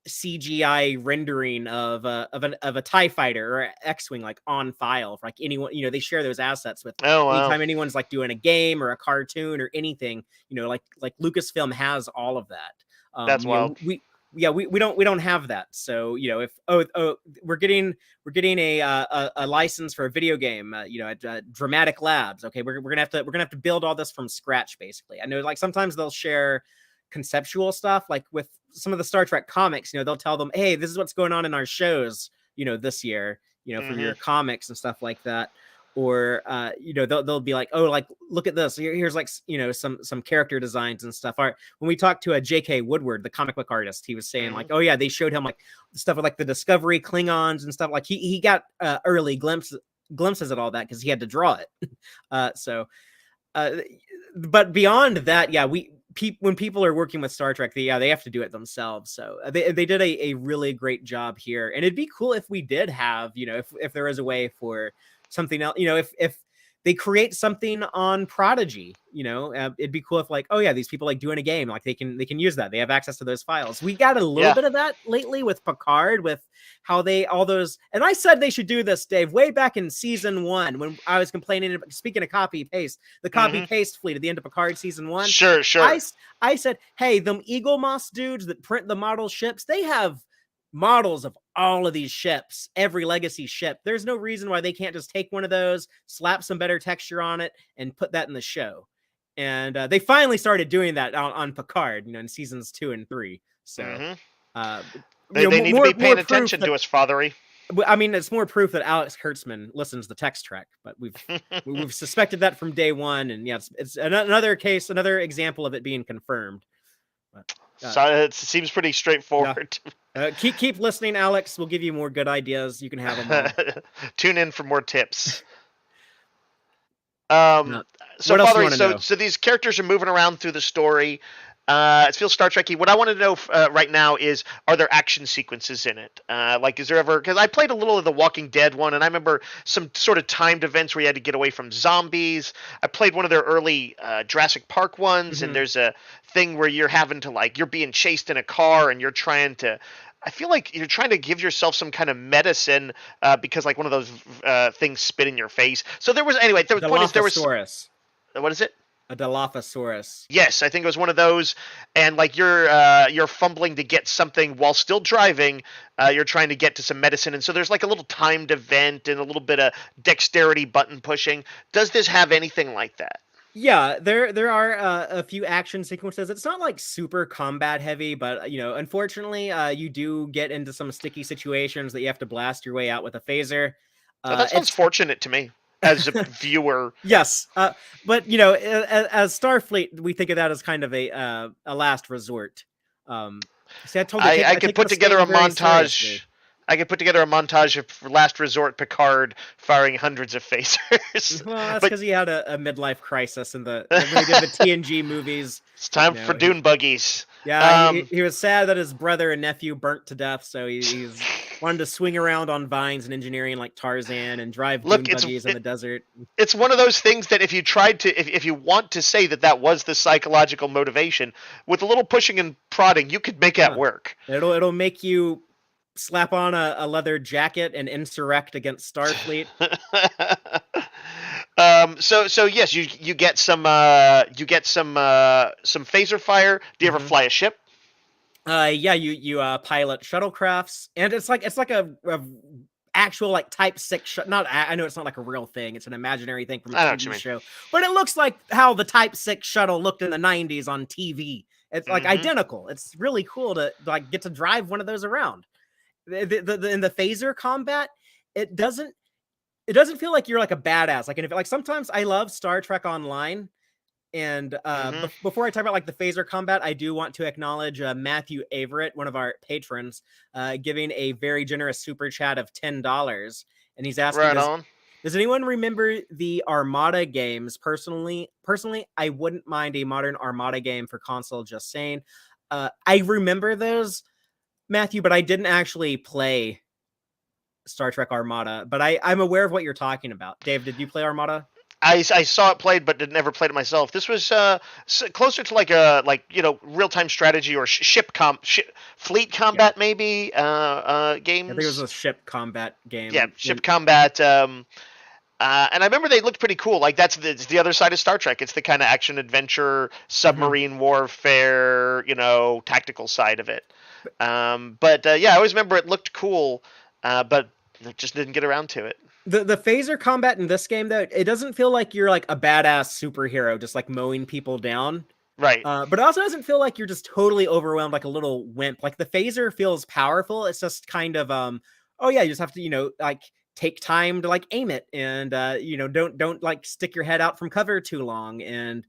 CGI rendering of a TIE fighter or X-Wing like on file for like anyone. They share those assets with anytime anyone's like doing a game or a cartoon or anything. Like Lucasfilm has all of that. That's wild. We don't have that. So if we're getting a license for a video game, at Dramatic Labs. Okay, we're gonna have to build all this from scratch. Basically, I know like sometimes they'll share conceptual stuff, like with some of the Star Trek comics. They'll tell them, hey, this is what's going on in our shows. This year, for your comics and stuff like that. Or they'll be like, oh, like look at this. Here's like some character designs and stuff. When we talked to a J.K. Woodward, the comic book artist, he was saying like, oh yeah, they showed him like stuff with like the Discovery Klingons and stuff. Like he got early glimpses at all that because he had to draw it. But beyond that, when people are working with Star Trek, they have to do it themselves. So they did a really great job here, and it'd be cool if we did have, if there is a way for something else, if they create something on Prodigy, it'd be cool if like, oh yeah, these people like doing a game, like they can use that. They have access to those files. We got a little bit of that lately with Picard, with how and I said they should do this, Dave, way back in season 1 when I was complaining. Speaking of copy paste, the copy paste fleet at the end of Picard season 1. Sure. I said, hey, them Eagle Moss dudes that print the model ships, they have models of all of these ships, every legacy ship. There's no reason why they can't just take one of those, slap some better texture on it, and put that in the show. And they finally started doing that on Picard, in seasons 2 and 3. So they need to be paying attention to us, Fatheree. I mean, it's more proof that Alex Kurtzman listens to Tex-Trek, but we've suspected that from day one, and yeah, it's another example of it being confirmed. But, so it seems pretty straightforward. Yeah. Keep listening, Alex. We'll give you more good ideas. You can have them all. Tune in for more tips. So Fatheree, so these characters are moving around through the story. It feels Star Trek-y. What I want to know right now is, are there action sequences in it? Like, is there ever... Because I played a little of the Walking Dead one, and I remember some sort of timed events where you had to get away from zombies. I played one of their early Jurassic Park ones, and there's a thing where you're having to, like, you're being chased in a car, and you're trying to... I feel like you're trying to give yourself some kind of medicine because, like, one of those things spit in your face. So there was... Anyway, the point is there was... What is it? A Dilophosaurus. Yes, I think it was one of those, and like you're fumbling to get something while still driving. You're trying to get to some medicine, and so there's like a little timed event and a little bit of dexterity button pushing. Does this have anything like that? Yeah, there are a few action sequences. It's not like super combat heavy, but unfortunately, you do get into some sticky situations that you have to blast your way out with a phaser. That sounds fortunate to me as a viewer. Yes, but as Starfleet, we think of that as kind of a last resort. See, I could put together a montage. Seriously. I could put together a montage of Last Resort Picard firing hundreds of phasers. Well, that's because he had a midlife crisis in when he did the TNG movies. It's time for dune buggies. Yeah, he was sad that his brother and nephew burnt to death, so he's wanted to swing around on vines and engineering like Tarzan and drive dune buggies in the desert. It's one of those things that if you tried to, if you want to say that was the psychological motivation, with a little pushing and prodding, you could make that work. It'll make you slap on a leather jacket and insurrect against Starfleet. So yes, you get some phaser fire. Do you ever fly a ship? Yeah, you pilot shuttlecrafts, and it's like a actual like Type 6 not I know it's not like a real thing, it's an imaginary thing from a TV show, but it looks like how the Type 6 shuttle looked in the 90s on TV. It's like identical. It's really cool to like get to drive one of those around. In the phaser combat, it doesn't feel like you're like a badass. Like sometimes I love Star Trek Online, and before I talk about like the phaser combat, I do want to acknowledge Matthew Averett, one of our patrons, giving a very generous super chat of $10, and he's asking, does anyone remember the Armada games? Personally, I wouldn't mind a modern Armada game for console. Just saying, I remember those, Matthew, but I didn't actually play Star Trek Armada, but I'm aware of what you're talking about. Dave, did you play Armada? I saw it played, but never played it myself. This was closer to like a real-time strategy or fleet combat maybe games. I think it was a ship combat game. Yeah, ship combat. And I remember they looked pretty cool. Like that's the other side of Star Trek. It's the kind of action adventure, submarine warfare, tactical side of it. But I always remember it looked cool, but just didn't get around to it. The phaser combat in this game, though, it doesn't feel like you're like a badass superhero just like mowing people down. Right. But it also doesn't feel like you're just totally overwhelmed like a little wimp. Like the phaser feels powerful. It's just kind of you just have to, like take time to like aim it, and don't like stick your head out from cover too long, and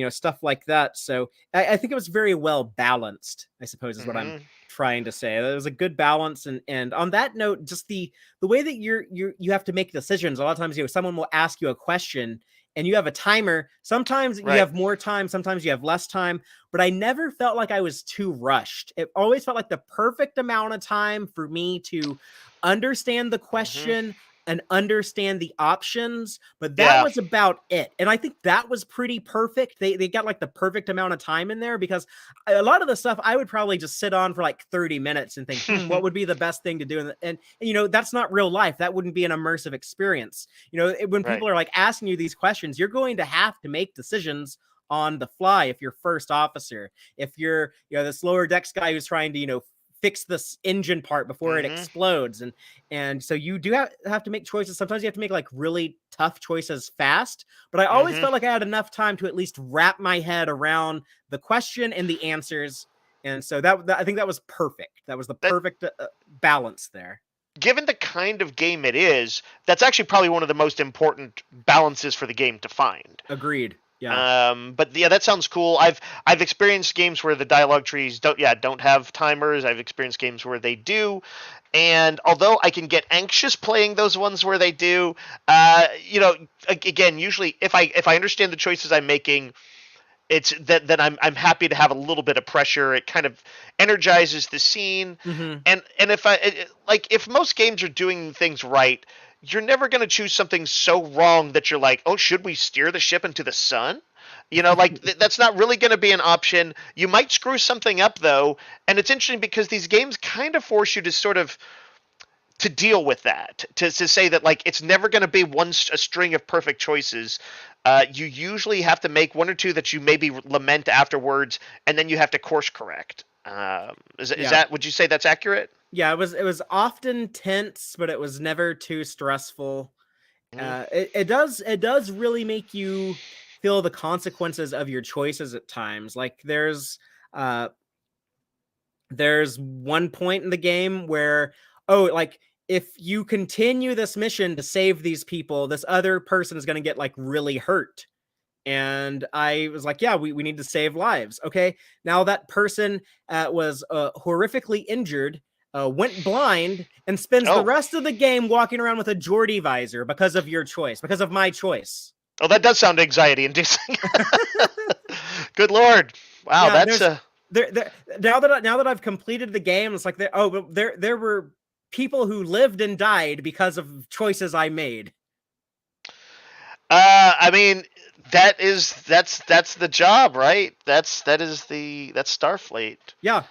stuff like that. So I think it was very well balanced, I suppose is what I'm trying to say. It was a good balance, and on that note, just the way that you have to make decisions. A lot of times, someone will ask you a question and you have a timer. Sometimes you have more time, sometimes you have less time, but I never felt like I was too rushed. It always felt like the perfect amount of time for me to understand the question and understand the options, but that was about it. And I think that was pretty perfect. They got like the perfect amount of time in there, because a lot of the stuff I would probably just sit on for like 30 minutes and think, what would be the best thing to do? And that's not real life. That wouldn't be an immersive experience. When people are like asking you these questions, you're going to have to make decisions on the fly. If you're first officer, if you're, this lower decks guy who's trying to, fix this engine part before it explodes, and so you do have to make choices. Sometimes you have to make like really tough choices fast, but I always felt like I had enough time to at least wrap my head around the question and the answers, and so that I think that was perfect. That was the perfect balance there. given the kind of game it is, that's actually probably one of the most important balances for the game to find. Agreed. Yeah. But yeah, that sounds cool. I've experienced games where the dialogue trees don't have timers. I've experienced games where they do, and although I can get anxious playing those ones where they do, again, usually if I understand the choices I'm making, it's that I'm happy to have a little bit of pressure. It kind of energizes the scene, and if most games are doing things right, you're never going to choose something so wrong that you're like, oh, should we steer the ship into the sun? That's not really going to be an option. You might screw something up though, and it's interesting because these games kind of force you to sort of to deal with that, to say that like it's never going to be a string of perfect choices. You usually have to make one or two that you maybe lament afterwards, and then you have to course correct. Is that, would you say that's accurate? Yeah, it was often tense, but it was never too stressful. It does really make you feel the consequences of your choices at times. Like there's one point in the game where, like if you continue this mission to save these people, this other person is going to get like really hurt. And I was like, yeah, we need to save lives. Okay. Now that person was horrifically injured, went blind, and spends the rest of the game walking around with a Geordie visor because of your choice, because of my choice. Oh, that does sound anxiety inducing. Good Lord. Wow. Yeah, that's now that I've completed the game, it's like there were people who lived and died because of choices I made. I mean, that's the job, right? That's Starfleet. Yeah.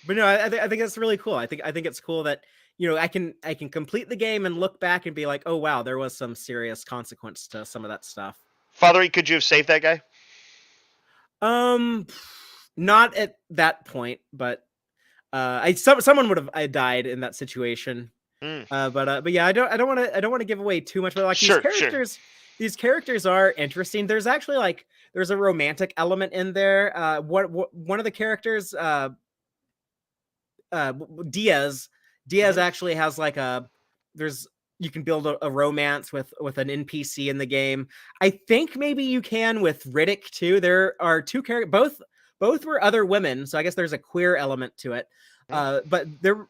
But no, I think that's really cool. I think it's cool that I can complete the game and look back and be like, oh wow, there was some serious consequence to some of that stuff. Fatheree, could you have saved that guy? Not at that point, but someone would have died in that situation. But yeah, I don't want to give away too much. But like these characters are interesting. There's actually there's a romantic element in there. One of the characters, Diaz actually has you can build a romance with an NPC in the game. I think maybe you can with Riddick too. There are two characters, both were other women, so I guess there's a queer element to it. But there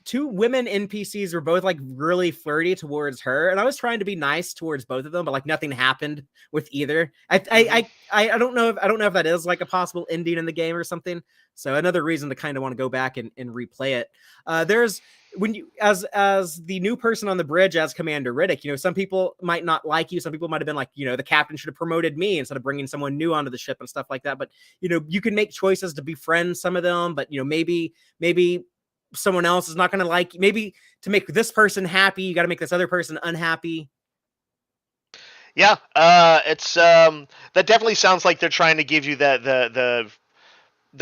two women NPCs were both like really flirty towards her, and I was trying to be nice towards both of them, but like nothing happened with either. I don't know if that is like a possible ending in the game or something. So another reason to kind of want to go back and replay it. There's when you as the new person on the bridge as Commander Riddick, some people might not like you. Some people might have been like, the captain should have promoted me instead of bringing someone new onto the ship and stuff like that. But you can make choices to befriend some of them, but maybe someone else is not going to like you. Maybe to make this person happy, you got to make this other person unhappy. Yeah, it's that definitely sounds like they're trying to give you the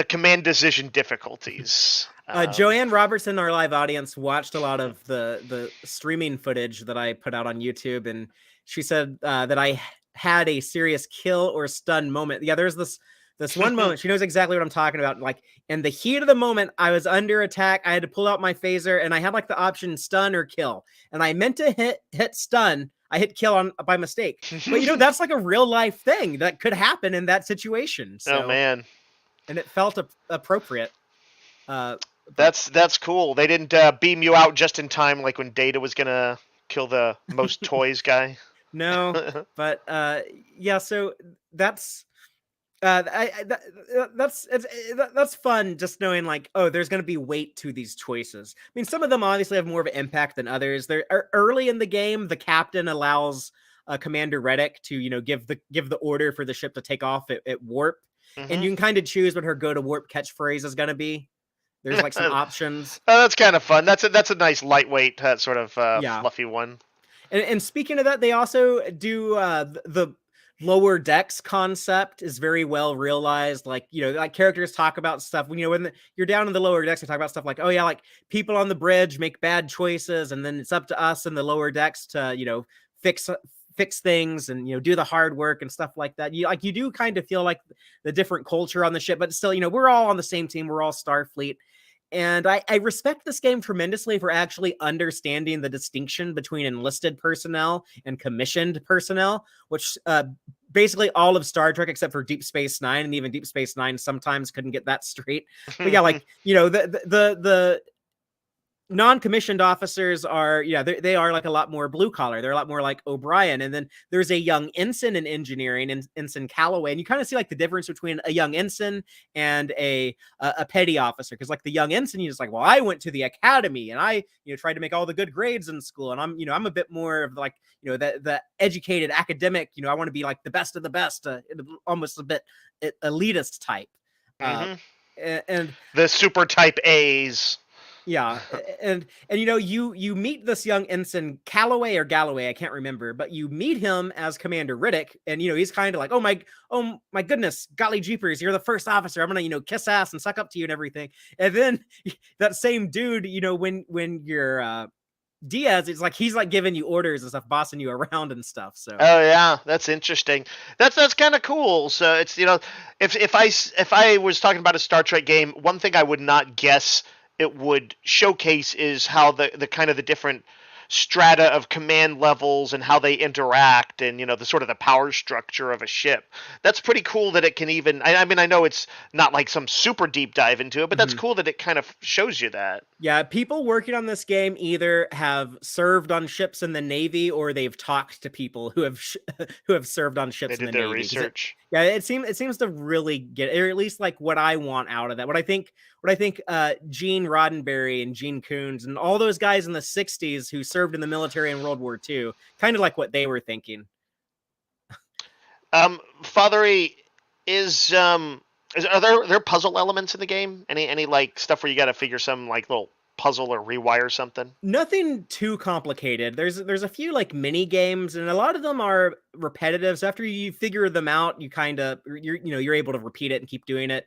command decision difficulties. Joanne Robertson, our live audience, watched a lot of the streaming footage that I put out on YouTube, and she said that I had a serious kill or stun moment. Yeah, there's this one moment. She knows exactly what I'm talking about. Like in the heat of the moment, I was under attack. I had to pull out my phaser, and I had like the option stun or kill. And I meant to hit stun. I hit kill by mistake. But that's like a real life thing that could happen in that situation. So, oh man. And it felt appropriate. That's cool. They didn't beam you out just in time, like when Data was gonna kill the most toys guy. No, but yeah. So that's that's fun. Just knowing like, oh, there's gonna be weight to these choices. I mean, some of them obviously have more of an impact than others. They're early in the game. The captain allows Commander Riddick to give the order for the ship to take off at warp. And you can kind of choose what her go to warp catchphrase is going to be. There's like some options. Oh, that's kind of fun. That's a nice lightweight sort of fluffy one. And speaking of that, they also do the lower decks concept is very well realized. Like, like characters talk about stuff when you're down in the lower decks, they talk about stuff like, oh yeah, like people on the bridge make bad choices, and then it's up to us in the lower decks to fix things and do the hard work and stuff like that. You do kind of feel like the different culture on the ship, but still we're all on the same team. We're all Starfleet, And I respect this game tremendously for actually understanding the distinction between enlisted personnel and commissioned personnel, which basically all of Star Trek except for Deep Space Nine, and even Deep Space Nine sometimes couldn't get that straight. But yeah, like, the non-commissioned officers are, they are like a lot more blue collar. They're a lot more like O'Brien. And then there's a young ensign in engineering, Ensign Calloway, and you kind of see like the difference between a young ensign and a petty officer. Because like the young ensign, you're just like, well, I went to the academy and I tried to make all the good grades in school, and I'm a bit more of like the educated academic. I want to be like the best of the best, almost a bit elitist type. And the super type A's. Yeah, and you meet this young ensign Calloway or Galloway, I can't remember, but you meet him as Commander Riddick, and he's kind of like, oh my goodness, golly jeepers, you're the first officer. I'm gonna kiss ass and suck up to you and everything. And then that same dude, when you're Diaz, it's like he's like giving you orders and stuff, bossing you around and stuff. So yeah, that's interesting. That's kind of cool. So it's if I was talking about a Star Trek game, one thing I would not guess it would showcase is how the kind of the different strata of command levels and how they interact, and the sort of the power structure of a ship. That's pretty cool that it can even, I mean, I know it's not like some super deep dive into it, but that's cool that it kind of shows you that. Yeah, people working on this game either have served on ships in the Navy or they've talked to people who have served on ships in the Navy. They did their research. It seems to really get, or at least like what I want out of that. What I think Gene Roddenberry and Gene Coons and all those guys in the 60s who served in the military in World War II, kind of like what they were thinking. Fatheree, are there puzzle elements in the game? Any like stuff where you got to figure some like little puzzle or rewire something? Nothing too complicated. There's a few like mini games, and a lot of them are repetitive. So after you figure them out, you're able to repeat it and keep doing it.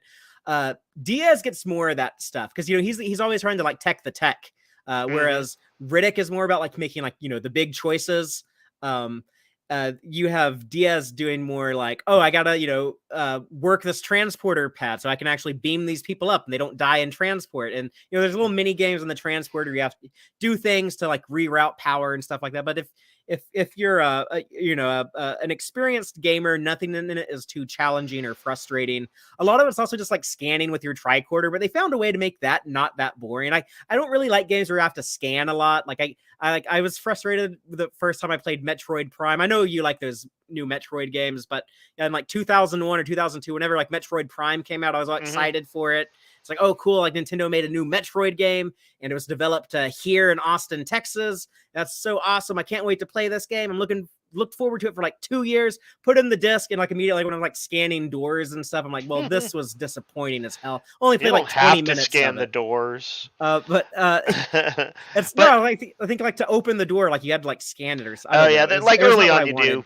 Diaz gets more of that stuff because he's always trying to like tech the tech, whereas Riddick is more about like making like the big choices. You have Diaz doing more like, I gotta work this transporter pad so I can actually beam these people up and they don't die in transport. And there's little mini games in the transporter. You have to do things to like reroute power and stuff like that. But if you're an experienced gamer, nothing in it is too challenging or frustrating. A lot of it's also just like scanning with your tricorder, but they found a way to make that not that boring. I don't really like games where you have to scan a lot. Like I was frustrated the first time I played Metroid Prime. I know you like those new Metroid games, but in like 2001 or 2002, whenever like Metroid Prime came out, I was all excited for it. It's like, oh, cool. Like Nintendo made a new Metroid game and it was developed here in Austin, Texas. That's so awesome. I can't wait to play this game. I'm looked forward to it for like 2 years, put in the disc, and like immediately when I'm like scanning doors and stuff, I'm like, well, this was disappointing as hell. Only played like 20 minutes. To scan the doors. But it's no, I think like to open the door, like you had to like scan it or something. Oh yeah, like early on you do.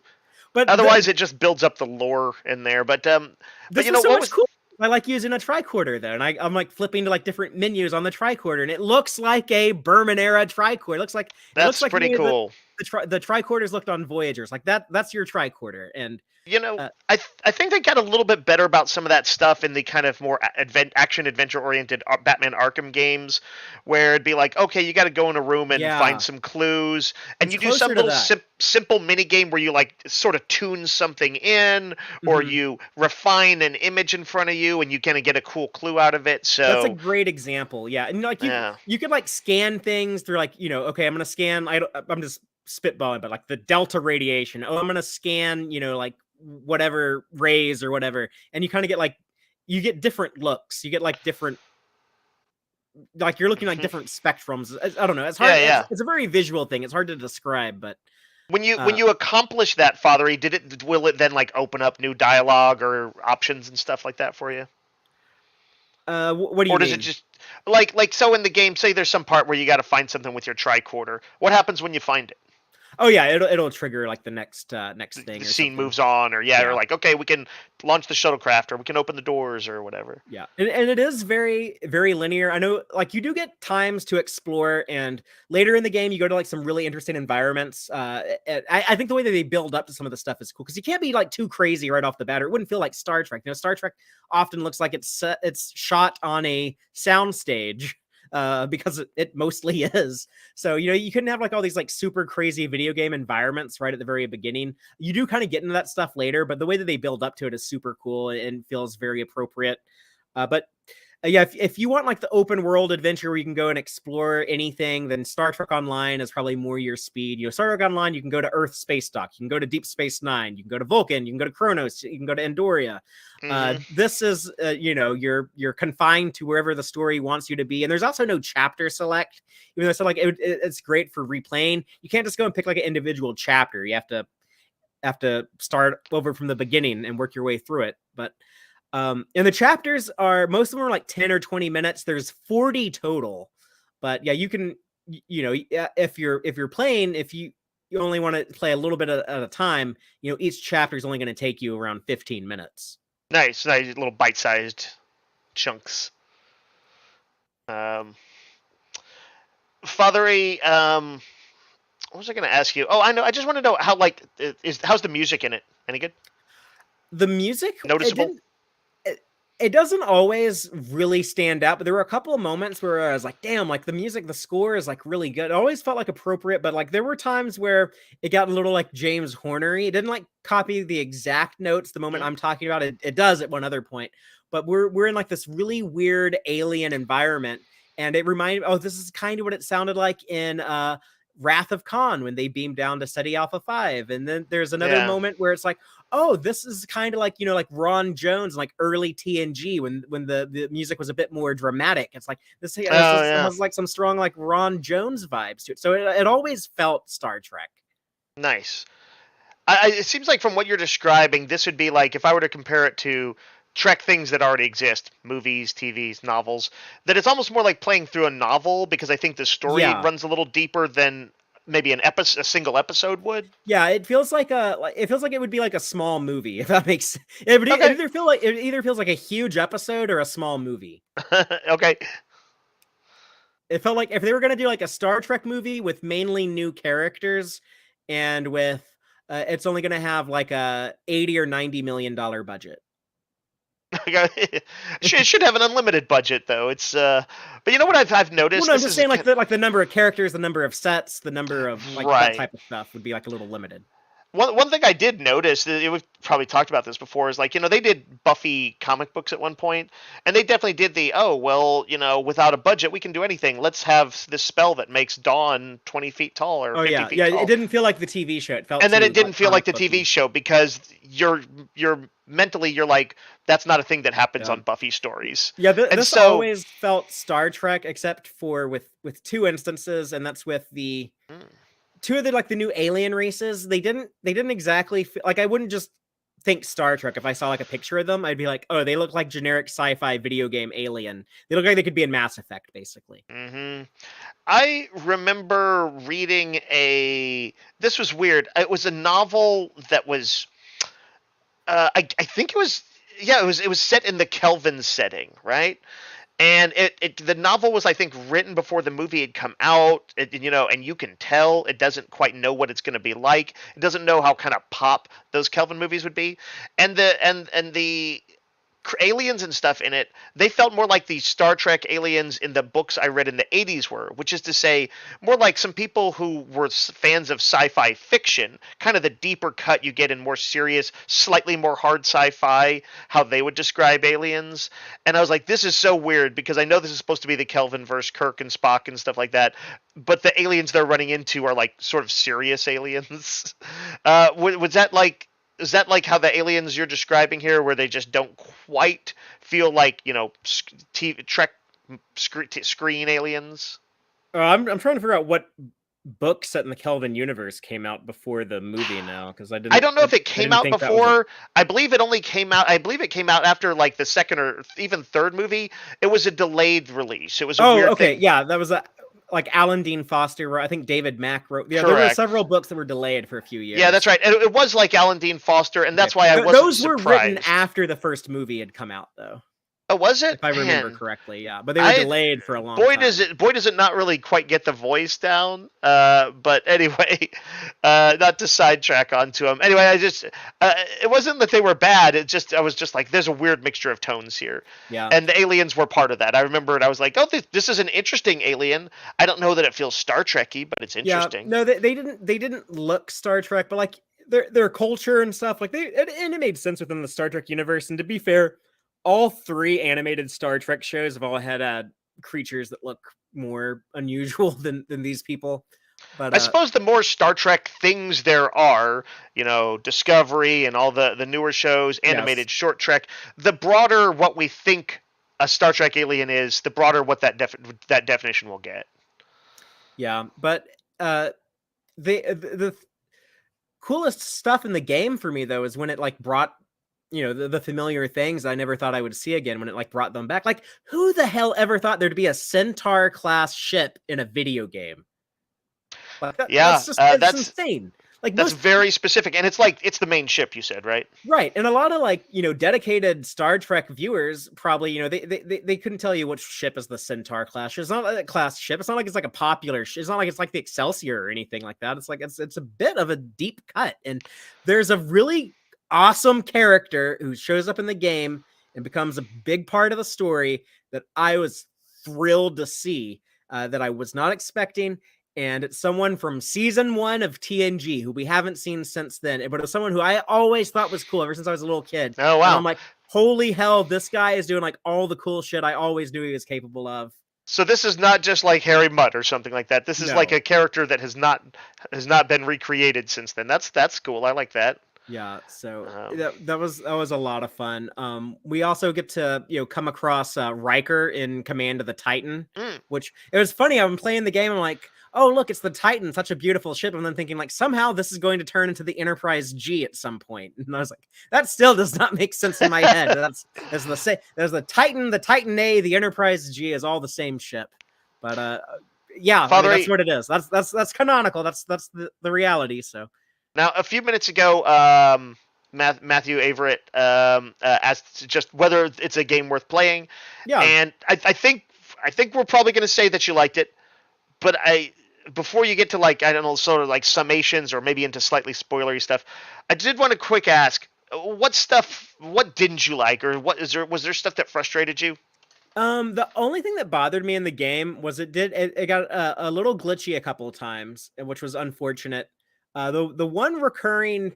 But otherwise it just builds up the lore in there. But what was cool. I like using a tricorder though, and I'm like flipping to like different menus on the tricorder, and it looks like a Berman era tricorder. It looks like pretty cool. The tricorders looked on Voyagers, like that's your tricorder. And I think they got a little bit better about some of that stuff in the kind of more action adventure oriented Batman Arkham games, where it'd be like, okay, you got to go in a room and find some clues, and you do some little simple mini game where you like sort of tune something in, or you refine an image in front of you, and you kind of get a cool clue out of it. So that's a great example. Yeah, and like you could like scan things through like okay, I'm gonna scan. I'm just spitballing, but like the delta radiation. Oh, I'm gonna scan. Like whatever rays or whatever, and you kind of get like you get different looks. You get like different, like you're looking like different spectrums. I don't know. It's hard. Yeah. It's a very visual thing. It's hard to describe, but when you accomplish that, Fatheree, will it then like open up new dialogue or options and stuff like that for you? What do you mean? Or does it just like so in the game? Say there's some part where you got to find something with your tricorder. What happens when you find it? Oh yeah, it'll trigger like the next thing. The scene moves on, or or like, okay, we can launch the shuttlecraft, or we can open the doors, or whatever. Yeah, and it is very, very linear. I know, like you do get times to explore, and later in the game you go to like some really interesting environments. I think the way that they build up to some of the stuff is cool because you can't be like too crazy right off the bat, or it wouldn't feel like Star Trek. Star Trek often looks like it's shot on a soundstage. because it mostly is. So, you couldn't have like all these like super crazy video game environments right at the very beginning. You do kind of get into that stuff later, but the way that they build up to it is super cool and feels very appropriate. But yeah, if you want like the open world adventure where you can go and explore anything, then Star Trek Online is probably more your speed. Star Trek Online, you can go to Earth Space Dock, you can go to Deep Space Nine, you can go to Vulcan, you can go to Kronos, you can go to Andoria. This is, you're confined to wherever the story wants you to be, and there's also no chapter select. Even though it's great for replaying, you can't just go and pick like an individual chapter. You have to start over from the beginning and work your way through it. But and the chapters most of them are like 10 or 20 minutes. There's 40 total, but yeah, you can, if you're playing, if you only want to play a little bit at a time, each chapter is only going to take you around 15 minutes. Nice little bite-sized chunks. Fatheree, what was I going to ask you? Oh, I know. I just want to know how's the music in it? Any good? The music noticeable. It doesn't always really stand out, but there were a couple of moments where I was like, damn, like the score is like really good. It always felt like appropriate, but like there were times where it got a little like James Hornery. It didn't like copy the exact notes the moment I'm talking about. It does at one other point, but we're in like this really weird alien environment. And it reminded, this is kind of what it sounded like in Wrath of Khan when they beamed down to SETI Alpha 5. And then there's another moment where it's like, this is kind of like, like Ron Jones, like early TNG when the music was a bit more dramatic. It's like this has like some strong like Ron Jones vibes to it. So it always felt Star Trek. Nice. It seems like from what you're describing, this would be like if I were to compare it to Trek things that already exist, movies, TVs, novels, that it's almost more like playing through a novel because I think the story runs a little deeper than maybe a single episode would. Yeah, it feels like it would be like a small movie, if that makes sense. It either feels like a huge episode or a small movie. Okay. It felt like if they were going to do like a Star Trek movie with mainly new characters and with it's only going to have like a $80 or $90 million budget. It should have an unlimited budget though. It's but you know what I've noticed. Well, no, I'm just saying like the number of characters, the number of sets, the number of like that type of stuff would be like a little limited. One thing I did notice, we've probably talked about this before, is like, they did Buffy comic books at one point, and they definitely did without a budget, we can do anything. Let's have this spell that makes Dawn 20 feet tall or 50 feet tall. It didn't feel like the TV show. It felt, and then it didn't feel like the TV show because you're mentally you're like, that's not a thing that happens on Buffy stories. Yeah, this always felt Star Trek, except for with two instances, and that's with the. Two of the new alien races, they didn't exactly like, I wouldn't just think Star Trek if I saw like a picture of them. I'd be like, oh, they look like generic sci-fi video game alien. They look like they could be in Mass Effect, basically. I remember reading this was weird. It was a novel that was I think it was set in the Kelvin setting, right? And the novel was, I think, written before the movie had come out, and you can tell it doesn't quite know what it's going to be like. It doesn't know how kind of pop those Kelvin movies would be, and the aliens and stuff in it, they felt more like the Star Trek aliens in the books I read in the 80s were, which is to say more like some people who were fans of sci-fi fiction, kind of the deeper cut you get in more serious, slightly more hard sci-fi, how they would describe aliens. And I was like, this is so weird because I know this is supposed to be the Kelvin verse Kirk and Spock and stuff like that, but the aliens they're running into are like sort of serious aliens. Was that like... Is that like how the aliens you're describing here, where they just don't quite feel like, Trek screen aliens? I'm trying to figure out what book set in the Kelvin universe came out before the movie now, because I don't know if it came out before. I believe it only came out. I believe it came out after like the second or even third movie. It was a delayed release. It was a weird thing. Yeah, that was like Alan Dean Foster, I think David Mack wrote. Yeah, there were several books that were delayed for a few years. Yeah, that's right. It was like Alan Dean Foster, and that's why I wasn't surprised. Those were written after the first movie had come out, though. Oh, was it? If I remember Man, correctly, yeah. But they were delayed for a long time. Boy does it not really quite get the voice down. But anyway, not to sidetrack onto them. Anyway, it wasn't that they were bad. I was just like, there's a weird mixture of tones here. Yeah. And the aliens were part of that. I remember it. I was like, oh, this is an interesting alien. I don't know that it feels Star Trek-y, but it's interesting. Yeah, no, they didn't look Star Trek, but like their culture and stuff, like it made sense within the Star Trek universe. And to be fair, all 3 animated Star Trek shows have all had creatures that look more unusual than these people. But I suppose the more Star Trek things there are, Discovery and all the newer shows, animated, short Trek, the broader what we think a Star Trek alien is, the broader what that definition will get. Yeah, but the coolest stuff in the game for me though is when it like brought the familiar things I never thought I would see again, when it like brought them back. Like, who the hell ever thought there'd be a Centaur class ship in a video game? Like that's insane. Like, that's very specific, and it's the main ship, you said, right? Right, and a lot of like dedicated Star Trek viewers probably they couldn't tell you which ship is the Centaur class. It's not a class ship. It's not like it's like a popular. It's not like it's like the Excelsior or anything like that. It's like it's a bit of a deep cut, and there's a really awesome character who shows up in the game and becomes a big part of the story that I was thrilled to see, that I was not expecting. And it's someone from season 1 of TNG who we haven't seen since then. But it was someone who I always thought was cool ever since I was a little kid. Oh, wow. And I'm like, holy hell, this guy is doing like all the cool shit I always knew he was capable of. So this is not just like Harry Mudd or something like that. This is like a character that has not been recreated since then. That's cool. I like that. Yeah, so that was a lot of fun. We also get to come across Riker in Command of the Titan, which it was funny. I'm playing the game. I'm like, oh look, it's the Titan, such a beautiful ship. And then thinking like somehow this is going to turn into the Enterprise G at some point. And I was like, that still does not make sense in my head. There's the Titan, the Titan A, the Enterprise G is all the same ship. But yeah, I mean, that's what it is. That's canonical. That's the reality. So. Now, a few minutes ago, Matthew Averett asked just whether it's a game worth playing. Yeah. And I think we're probably going to say that you liked it. But before you get to like, I don't know, sort of like summations or maybe into slightly spoilery stuff, I did want to quick ask, what didn't you like, or was there stuff that frustrated you? The only thing that bothered me in the game was it got a little glitchy a couple of times, which was unfortunate. The one recurring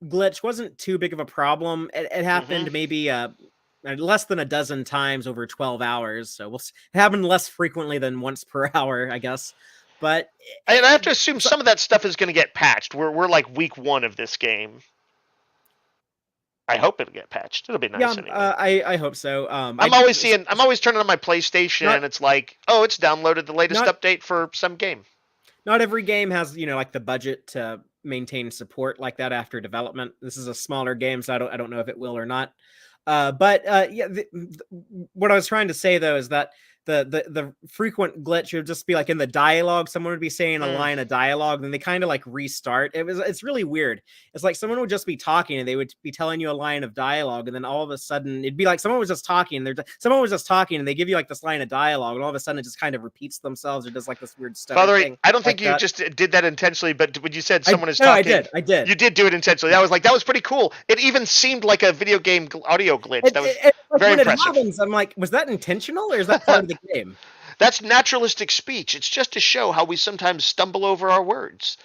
glitch wasn't too big of a problem. It happened maybe less than a dozen times over 12 hours. So it happened less frequently than once per hour, I guess. But I have to assume some of that stuff is going to get patched. We're like week 1 of this game. I hope it'll get patched. It'll be nice. Anyway. I hope so. I'm always turning on my PlayStation and it's like, oh, it's downloaded the latest update for some game. Not every game has, like the budget to maintain support like that after development. This is a smaller game, so I don't know if it will or not. But what I was trying to say though is that the frequent glitch would just be like in the dialogue. Someone would be saying a line of dialogue, then they kind of like restart. It's really weird. It's like someone would just be talking and they would be telling you a line of dialogue, and then all of a sudden it'd be like someone was just talking. And they give you like this line of dialogue, and all of a sudden it just kind of repeats themselves or does like this weird stuff. Fatheree, I don't think you just did that intentionally, but when you said someone is talking, I did. You did do it intentionally. That was pretty cool. It even seemed like a video game audio glitch. That was very impressive. Happens, I'm like, was that intentional or is that part of the game? That's naturalistic speech. It's just to show how we sometimes stumble over our words.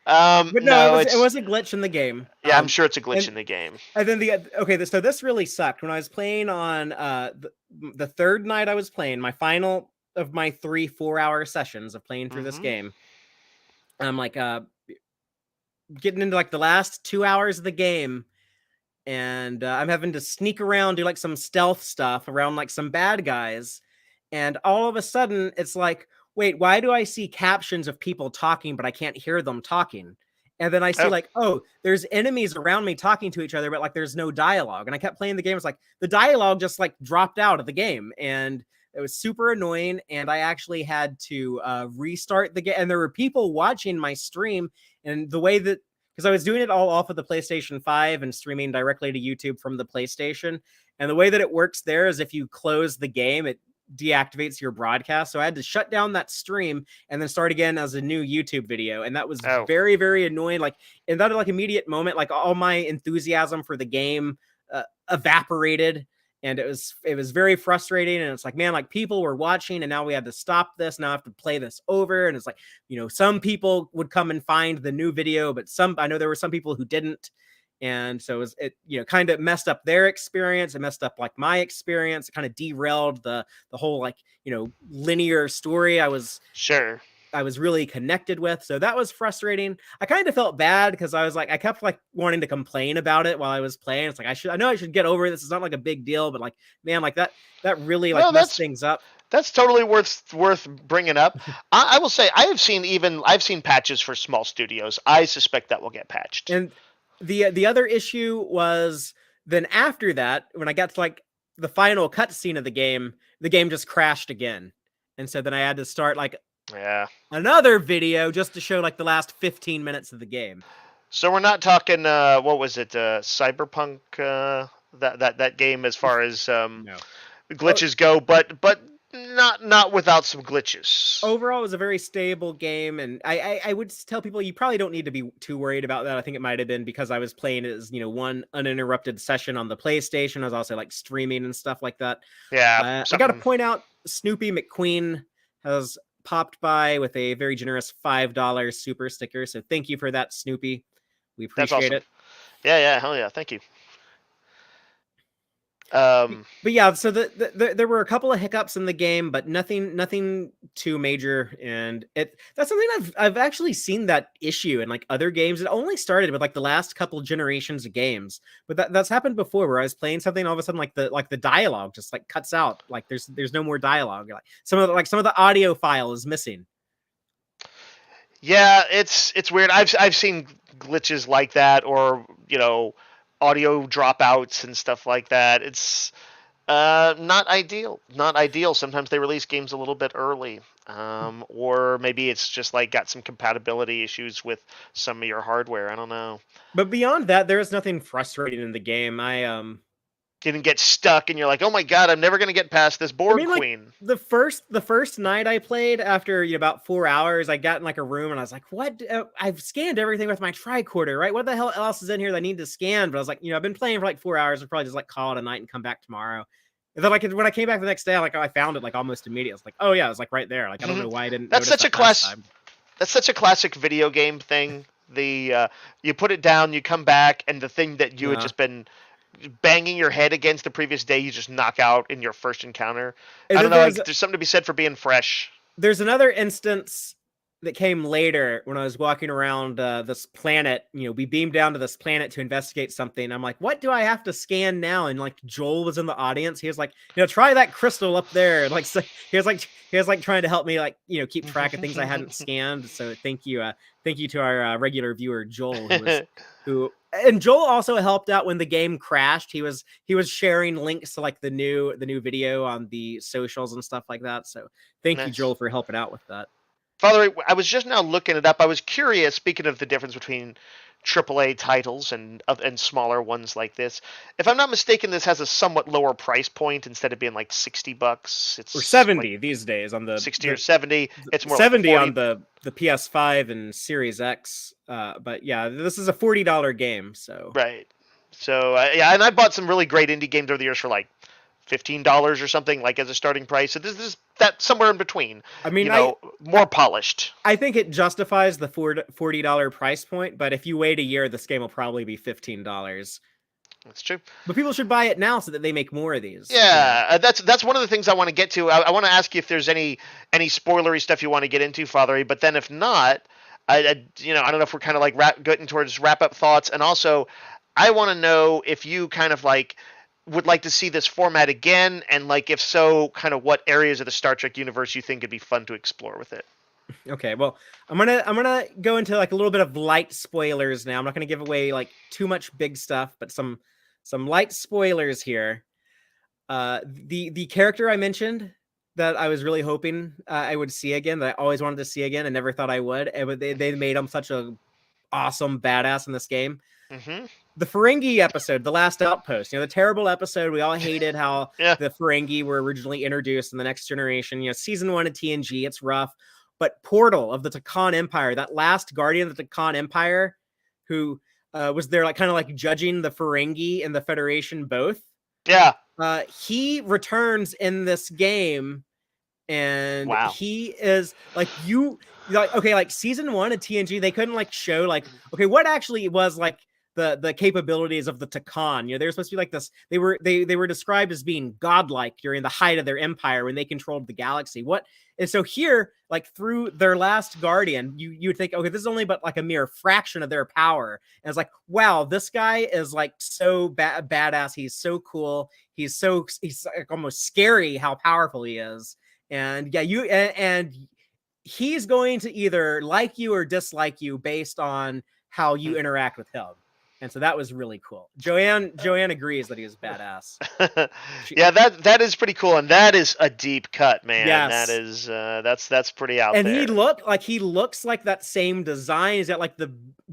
But no, it was a glitch in the game. Yeah, I'm sure it's a glitch in the game. And then so this really sucked. When I was playing on the third night I was playing, my final of my 3-4 hour sessions of playing through this game. I'm like getting into like the last 2 hours of the game. And I'm having to sneak around, do like some stealth stuff around like some bad guys. And all of a sudden, it's like, wait, why do I see captions of people talking, but I can't hear them talking? And then I see like, oh, there's enemies around me talking to each other, but like there's no dialogue. And I kept playing the game. It's like the dialogue just like dropped out of the game. And it was super annoying. And I actually had to restart the game. And there were people watching my stream. And the way that, because I was doing it all off of the PlayStation 5 and streaming directly to YouTube from the PlayStation. And the way that it works there is if you close the game, it deactivates your broadcast. So I had to shut down that stream and then start again as a new YouTube video. And that was very, very annoying. Like in that like immediate moment, like all my enthusiasm for the game evaporated. And it was very frustrating. And it's like, man, like people were watching and now we had to stop this. Now I have to play this over. And it's like, some people would come and find the new video, but I know there were some people who didn't. And so it kind of messed up their experience. It messed up like my experience. It kind of derailed the whole like, linear story I was really connected with. So that was frustrating. I kind of felt bad because I kept like wanting to complain about it while I was playing. It's like, I know I should get over this. It's not like a big deal, but like, man, like that really like messed things up. That's totally worth bringing up. I will say I've seen patches for small studios. I suspect that will get patched. And the other issue was then after that, when I got to like the final cutscene of the game just crashed again. And so then I had to start like another video just to show like the last 15 minutes of the game. So we're not talking what was it, Cyberpunk, that game as far as glitches go, but not without some glitches. Overall, it was a very stable game, and I would tell people you probably don't need to be too worried about that. I think it might have been because I was playing it as one uninterrupted session on the PlayStation. I was also like streaming and stuff like that. Yeah, I got to point out Snoopy McQueen has popped by with a very generous $5 super sticker. So thank you for that, Snoopy. We appreciate it. Yeah, hell yeah, thank you. But yeah, so there were a couple of hiccups in the game, but nothing too major. And that's something I've actually seen that issue in like other games. It only started with like the last couple generations of games, but that's happened before where I was playing something, all of a sudden like the dialogue just like cuts out. Like there's no more dialogue. Like some of the audio file is missing. Yeah, it's weird. I've seen glitches like that, or audio dropouts and stuff like that. It's not ideal. Sometimes they release games a little bit early, or maybe it's just like got some compatibility issues with some of your hardware. I don't know. But beyond that, there is nothing frustrating in the game. I didn't get stuck and you're like, oh my god, I'm never gonna get past this board queen. Like, the first night I played, after about 4 hours, I got in like a room and I was like, what? I've scanned everything with my tricorder, right? What the hell else is in here that I need to scan? But I was like, I've been playing for like 4 hours. I'll probably just like call it a night and come back tomorrow. And then like when I came back the next day, I found it like almost immediately. I was like, oh yeah, it was like right there. Like I don't know why I didn't. That's such a classic video game thing. You put it down, you come back, and the thing that you had just been banging your head against the previous day, you just knock out in your first encounter. I don't know, like, there's something to be said for being fresh. There's another instance that came later when I was walking around this planet. We beamed down to this planet to investigate something. I'm like, what do I have to scan now? And like Joel was in the audience. He was like, try that crystal up there. And like, so he was like trying to help me like, keep track of things I hadn't scanned. So thank you to our regular viewer Joel, and Joel also helped out when the game crashed. He was sharing links to like the new video on the socials and stuff like that. So thank you, Joel, for helping out with that. Fatheree, I was just now looking it up. I was curious, speaking of the difference between AAA titles and smaller ones like this. If I'm not mistaken, this has a somewhat lower price point. Instead of being like $60, it's or 70 like these days on the 60 or 70. It's more 70 like on the PS5 and Series X. But yeah, this is a $40 game. So right. So yeah, and I bought some really great indie games over the years for like $15 or something, like as a starting price. So this is that somewhere in between. I mean, more polished. I think it justifies the $40 price point, but if you wait a year, this game will probably be $15. That's true. But people should buy it now so that they make more of these. Yeah, that's one of the things I want to get to. I want to ask you if there's any spoilery stuff you want to get into, Fatheree. But then if not, I don't know if we're kind of like getting towards wrap up thoughts, and also I want to know if you kind of like would like to see this format again, and like if so, kind of what areas of the Star Trek universe you think would be fun to explore with it. Okay, well, I'm gonna go into like a little bit of light spoilers now. I'm not gonna give away like too much big stuff, but some light spoilers here. The character I mentioned that I was really hoping I would see again, that I always wanted to see again and never thought I would, and they made him such a awesome badass in this game. Mm-hmm. The Ferengi episode, The Last Outpost, the terrible episode. We all hated how yeah. the Ferengi were originally introduced in the Next Generation. Season 1 of TNG, it's rough. But Portal of the Takan Empire, that last Guardian of the Takan Empire, who was there kind of judging the Ferengi and the Federation both. Yeah. He returns in this game, and wow. he is season 1 of TNG, they couldn't show what actually was the capabilities of the Takan. They were supposed to be this. They were described as being godlike during the height of their empire when they controlled the galaxy. And so here, through their last Guardian, you would think, okay, this is only but a mere fraction of their power. And it's wow, this guy is so badass. He's so cool. He's almost scary how powerful he is. And yeah, and he's going to either like you or dislike you based on how you interact with him. And so that was really cool. Joanne agrees that he was badass. Yeah, that is pretty cool, and that is a deep cut, man. Yes. That is that's pretty out there. And he looks like that same design. He's got the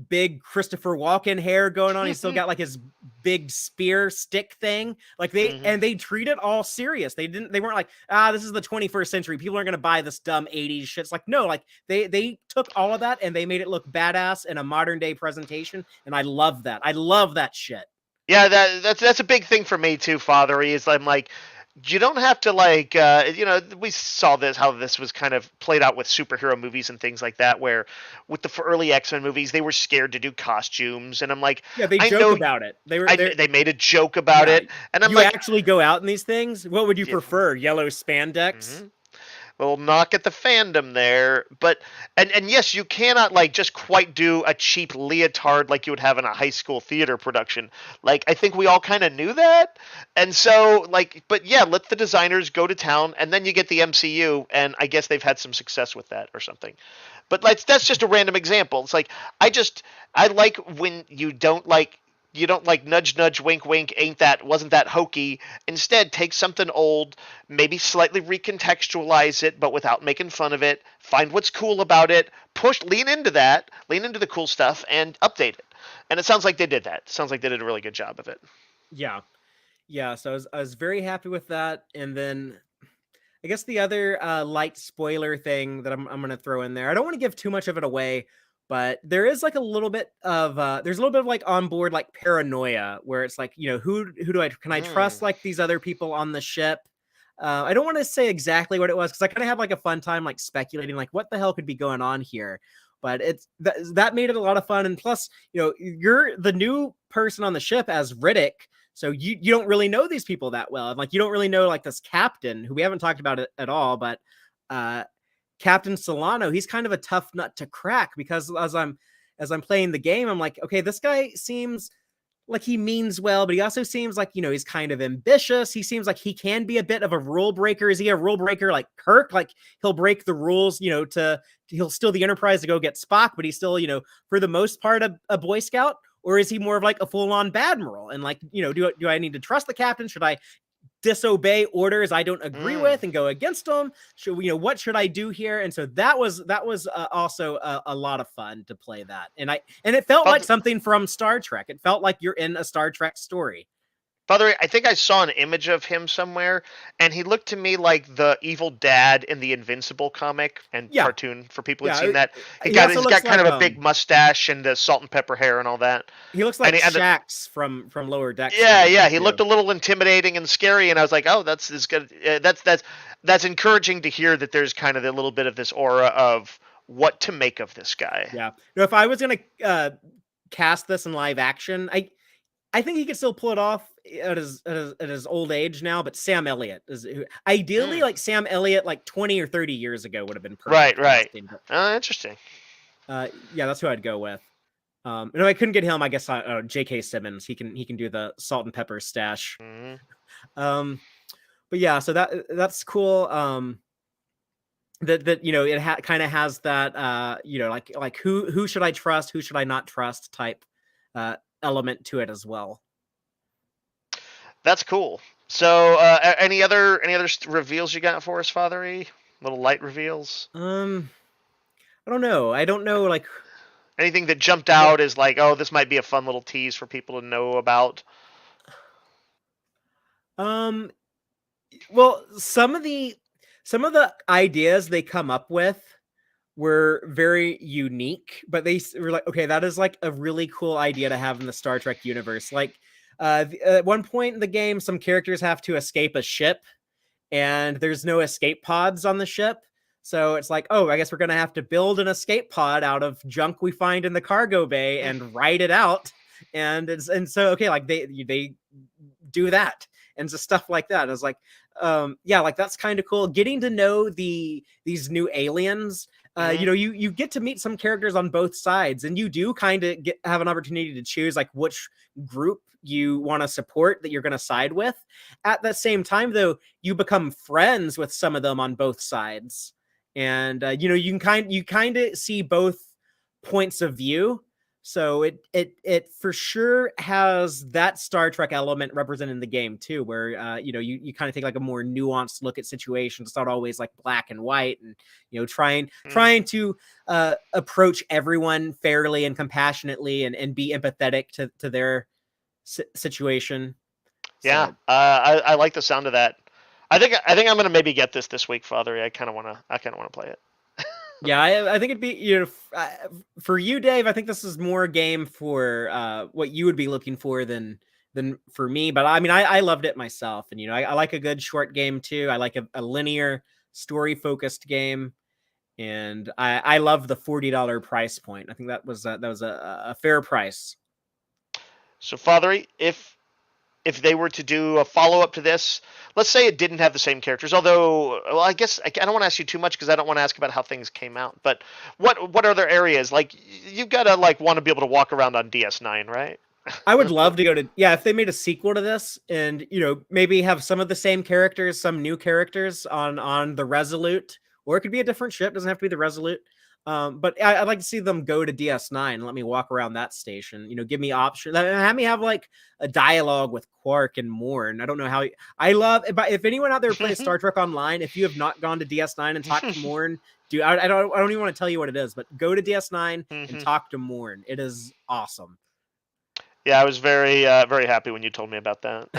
big Christopher Walken hair going on. He's still got his big spear stick thing. And they treat it all serious. They weren't this is the 21st century. People aren't gonna buy this dumb 80s shit. It's no, they took all of that and they made it look badass in a modern day presentation. And I love that. I love that shit. Yeah, that's a big thing for me too, Fatheree, is I'm you don't have to we saw how this was kind of played out with superhero movies and things like that, where with the early X-Men movies, they were scared to do costumes, and I'm they joke about it. They made a joke about it, and I'm you actually go out in these things? What would you prefer? Yellow spandex? Mm-hmm. Little knock at the fandom there, but and yes, you cannot just quite do a cheap leotard like you would have in a high school theater production. I think we all kind of knew that, and so but yeah, let the designers go to town, and then you get the MCU, and I guess they've had some success with that or something. But that's just a random example. It's I like when you don't nudge nudge wink wink wasn't that hokey. Instead, take something old, maybe slightly recontextualize it, but without making fun of it. Find what's cool about it, lean into the cool stuff, and update it. And it sounds like they did that. It sounds like they did a really good job of it. Yeah. So I was very happy with that. And then I guess the other light spoiler thing that I'm going to throw in there, I don't want to give too much of it away, but there is a little bit of there's a little bit of onboard paranoia, where it's who do I trust these other people on the ship? I don't want to say exactly what it was, because I kind of have a fun time speculating what the hell could be going on here. But it's that made it a lot of fun. And plus, you're the new person on the ship as Riddick, so you don't really know these people that well. And you don't really know this captain, who we haven't talked about it at all, but Captain Solano, he's kind of a tough nut to crack, because as I'm playing the game, I'm okay, this guy seems like he means well, but he also seems he's kind of ambitious. He seems like he can be a bit of a rule breaker. Is he a rule breaker like Kirk? He'll break the rules, he'll steal the Enterprise to go get Spock, but he's still, for the most part, a Boy Scout? Or is he more of a full-on Admiral? And do I need to trust the captain? Should I disobey orders I don't agree with and go against them? What should I do here? And so that was also a lot of fun to play that. And it felt like something from Star Trek. It felt like you're in a Star Trek story. Fatheree, I think I saw an image of him somewhere, and he looked to me like the evil dad in the Invincible comic and cartoon, for people who've seen that. He's got kind of a big mustache and the salt and pepper hair and all that. He looks like Shax from Lower Decks. Yeah. He looked a little intimidating and scary, and I was like, oh, that's good. That's encouraging to hear that there's kind of a little bit of this aura of what to make of this guy. Yeah. If I was going to cast this in live action, I think he could still pull it off at his old age now, but Sam Elliott is ideally Sam Elliott 20 or 30 years ago would have been perfect. Right. Interesting. Yeah, that's who I'd go with. If I couldn't get him, I guess J.K. Simmons. He can do the salt and pepper stash. But yeah, so that's cool. That it kind of has that who should I trust, who should I not trust type element to it as well. That's cool. So any other reveals you got for us, Fatheree? Little light reveals? I don't know. Anything that jumped out as like, oh, this might be a fun little tease for people to know about? Well, some of the ideas they come up with were very unique, but they were like, okay, that is like a really cool idea to have in the Star Trek universe. Like, at one point in the game, some characters have to escape a ship, and there's no escape pods on the ship. So it's like, oh, I guess we're gonna have to build an escape pod out of junk we find in the cargo bay and ride it out. And so okay, like they do that and so stuff like that. I was like, yeah, like that's kind of cool. Getting to know these new aliens. You know, you get to meet some characters on both sides, and you do kind of have an opportunity to choose like which group you want to support, that you're going to side with. At the same time, though, you become friends with some of them on both sides, and you know, you kind of see both points of view. So it for sure has that Star Trek element represented in the game too, where you know, you kind of take like a more nuanced look at situations. It's not always like black and white, and you know, trying to approach everyone fairly and compassionately, and be empathetic to their situation. Yeah, so. I like the sound of that. I think I'm gonna maybe get this week, Fatheree. I kind of wanna play it. Yeah, I think it'd be, you know, for you, Dave. I think this is more a game for what you would be looking for than for me. But I mean, I loved it myself, and you know, I like a good short game too. I like a linear story focused game, and I love the $40 price point. I think that was a fair price. So, Fatheree, if they were to do a follow-up to this, let's say it didn't have the same characters, although, well, I guess I don't want to ask you too much because I don't want to ask about how things came out, but what other areas? Like, you've got to, like, want to be able to walk around on DS9, right? I would love to go to, yeah, if they made a sequel to this and, you know, maybe have some of the same characters, some new characters on the Resolute, or it could be a different ship, doesn't have to be the Resolute. But I'd like to see them go to DS9 and let me walk around that station. You know, give me options. Have me have like a dialogue with Quark and Morn. I don't know how. I love. If anyone out there plays Star Trek Online, if you have not gone to DS9 and talked to Morn, dude, I don't even want to tell you what it is. But go to DS9 and talk to Morn. It is awesome. Yeah, I was very very happy when you told me about that.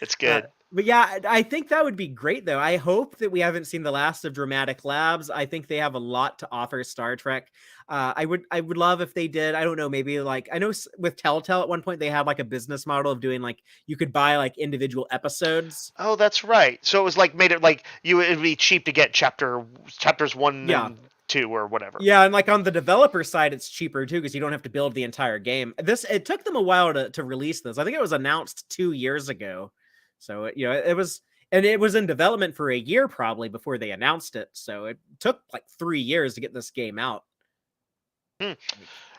It's good. But yeah, I think that would be great, though. I hope that we haven't seen the last of Dramatic Labs. I think they have a lot to offer Star Trek. I would love if they did. I don't know, maybe like, I know with Telltale at one point they had like a business model of doing like, you could buy like individual episodes. Oh, that's right. So it was like made it like it'd be cheap to get chapters 1 and 2 or whatever. Yeah, and like on the developer side, it's cheaper too because you don't have to build the entire game. It took them a while to release this. I think it was announced 2 years ago. So, you know, it was in development for a year probably before they announced it. So it took like 3 years to get this game out.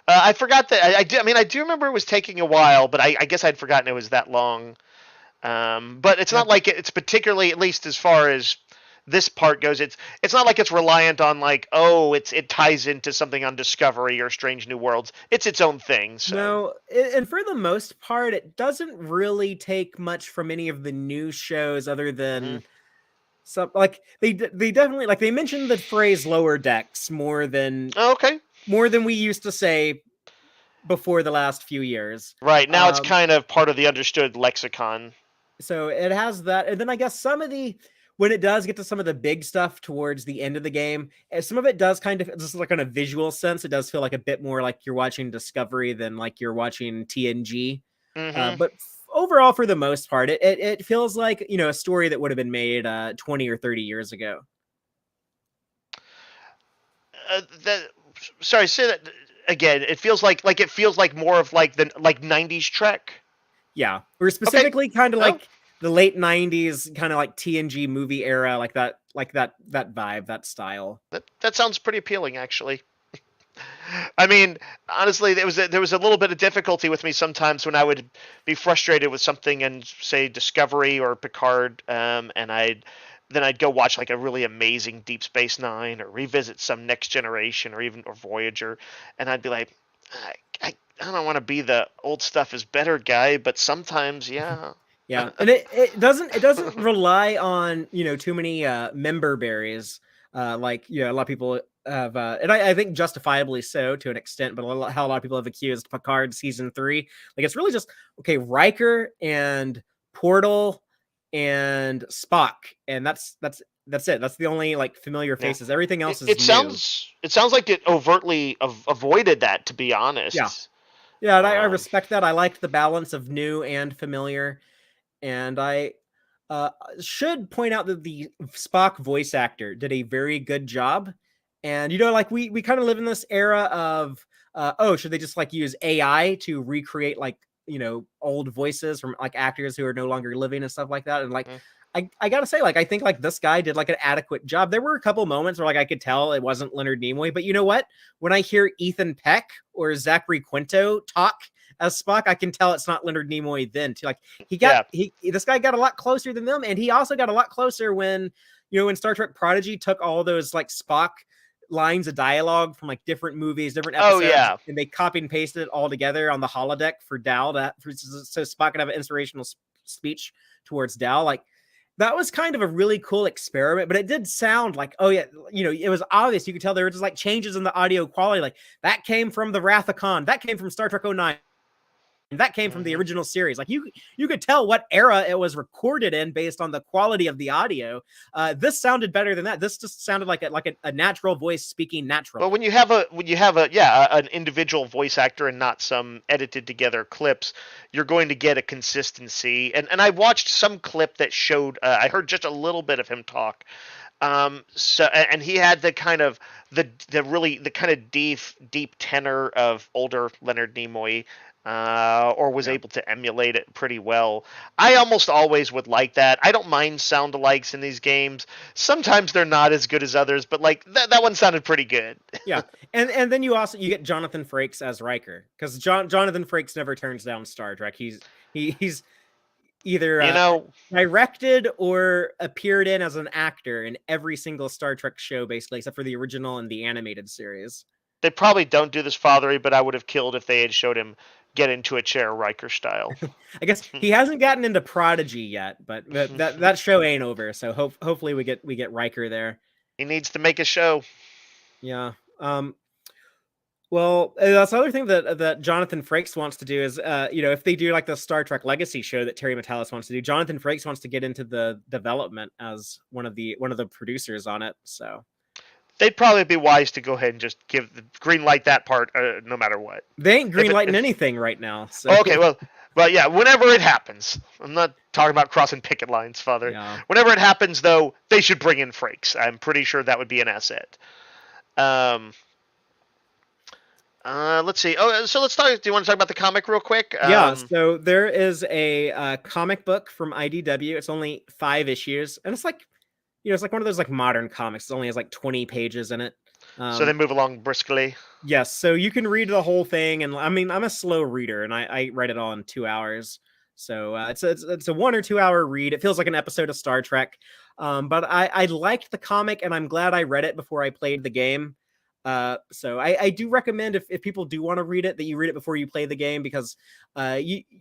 I forgot that. I do remember it was taking a while, but I guess I'd forgotten it was that long. But it's not like it's particularly, at least as far as this part goes, it's not like it's reliant on like, oh, it ties into something on Discovery or Strange New Worlds. It's its own thing. So. No, and for the most part, it doesn't really take much from any of the new shows other than some, like they definitely, like they mentioned the phrase lower decks more than we used to say before the last few years. Right, now it's kind of part of the understood lexicon. So it has that, and then I guess some of when it does get to some of the big stuff towards the end of the game, some of it does kind of, just like on a visual sense, it does feel like a bit more like you're watching Discovery than like you're watching TNG. But overall, for the most part, it feels like, you know, a story that would have been made 20 or 30 years ago. Sorry, say that again. It feels like more of like the 90s Trek. Yeah, or specifically kind of like the late 90s, kind of like TNG movie era, like that vibe, that style. That sounds pretty appealing, actually. I mean, honestly, there was a little bit of difficulty with me sometimes when I would be frustrated with something in, say, Discovery or Picard, and I'd go watch like a really amazing Deep Space Nine or revisit some Next Generation or Voyager, and I'd be like, I don't want to be the old stuff is better guy, but sometimes, yeah. Yeah, and it doesn't rely on, you know, too many member berries. Like, you know, a lot of people and I think justifiably so to an extent, but how a lot of people have accused Picard season 3. Like, it's really just, okay, Riker and Portal and Spock, and that's it. That's the only like familiar faces. Everything else is new. It sounds like it overtly avoided that, to be honest. Yeah, and I respect that. I liked the balance of new and familiar, and I should point out that the Spock voice actor did a very good job. And like we kind of live in this era of should they just like use AI to recreate like old voices from like actors who are no longer living and stuff like that. And like I gotta say, like, I think like this guy did like an adequate job. There were a couple moments where like I could tell it wasn't Leonard Nimoy, but you know what? When I hear Ethan Peck or Zachary Quinto talk as Spock, I can tell it's not Leonard Nimoy then too. Like this guy got a lot closer than them, and he also got a lot closer when when Star Trek Prodigy took all those like Spock lines of dialogue from like different movies, different episodes, and they copied and pasted it all together on the holodeck for Dal so Spock could have an inspirational speech towards Dal. Like, that was kind of a really cool experiment, but it did sound like, it was obvious. You could tell there were just like changes in the audio quality. Like, that came from the Wrath of Khan. That came from Star Trek 09. And that came from the original series. Like, you could tell what era it was recorded in based on the quality of the audio. This sounded better than that. This just sounded like a natural voice speaking naturally. Well, when you have an individual voice actor and not some edited together clips, you're going to get a consistency. And I watched some clip that showed. I heard just a little bit of him talk. And he had the kind of the kind of deep tenor of older Leonard Nimoy. Or was able to emulate it pretty well. I almost always would like that. I don't mind sound alikes in these games. Sometimes they're not as good as others, but like that one sounded pretty good. Yeah, and then you get Jonathan Frakes as Riker, because Jonathan Frakes never turns down Star Trek. He's either directed or appeared in as an actor in every single Star Trek show, basically, except for the original and the animated series. They probably don't do this Fatheree, but I would have killed if they had showed him get into a chair Riker style. I guess he hasn't gotten into Prodigy yet, but that show ain't over. So hopefully we get Riker there. He needs to make a show. Yeah. Well, that's the other thing that Jonathan Frakes wants to do is, if they do like the Star Trek Legacy show that Terry Matalas wants to do, Jonathan Frakes wants to get into the development as one of the producers on it. So they'd probably be wise to go ahead and just give the green light that part, no matter what. They ain't green lighting anything right now. So. Okay, well, yeah, whenever it happens. I'm not talking about crossing picket lines, Father. Yeah. Whenever it happens, though, they should bring in Frakes. I'm pretty sure that would be an asset. Let's see. So let's talk. Do you want to talk about the comic real quick? Yeah. So there is a comic book from IDW. It's only 5 issues, and it's like. It's like one of those like modern comics. It only has like 20 pages in it. So they move along briskly. Yes, so you can read the whole thing, and I mean, I'm a slow reader, and I read it all in 2 hours. So it's a 1 or 2 hour read. It feels like an episode of Star Trek, but I liked the comic, and I'm glad I read it before I played the game. So I do recommend if people do want to read it, that you read it before you play the game, because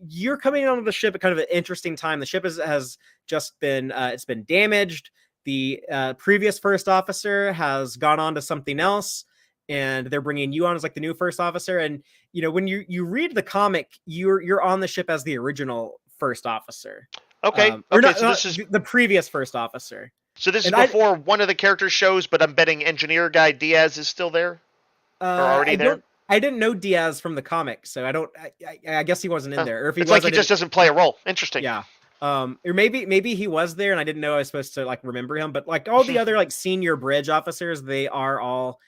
you're coming onto the ship at kind of an interesting time. The ship has just been it's been damaged. The previous first officer has gone on to something else, and they're bringing you on as like the new first officer. And when you read the comic, you're on the ship as the original first officer. Okay. This is the previous first officer. So this is before one of the characters shows, but I'm betting engineer guy Diaz is still there, or already there. I didn't know Diaz from the comic, so I guess he wasn't in there. Or if he it's like he just doesn't play a role. Interesting. Yeah. Or maybe he was there and I didn't know I was supposed to like remember him, but like all the other like senior bridge officers, they are all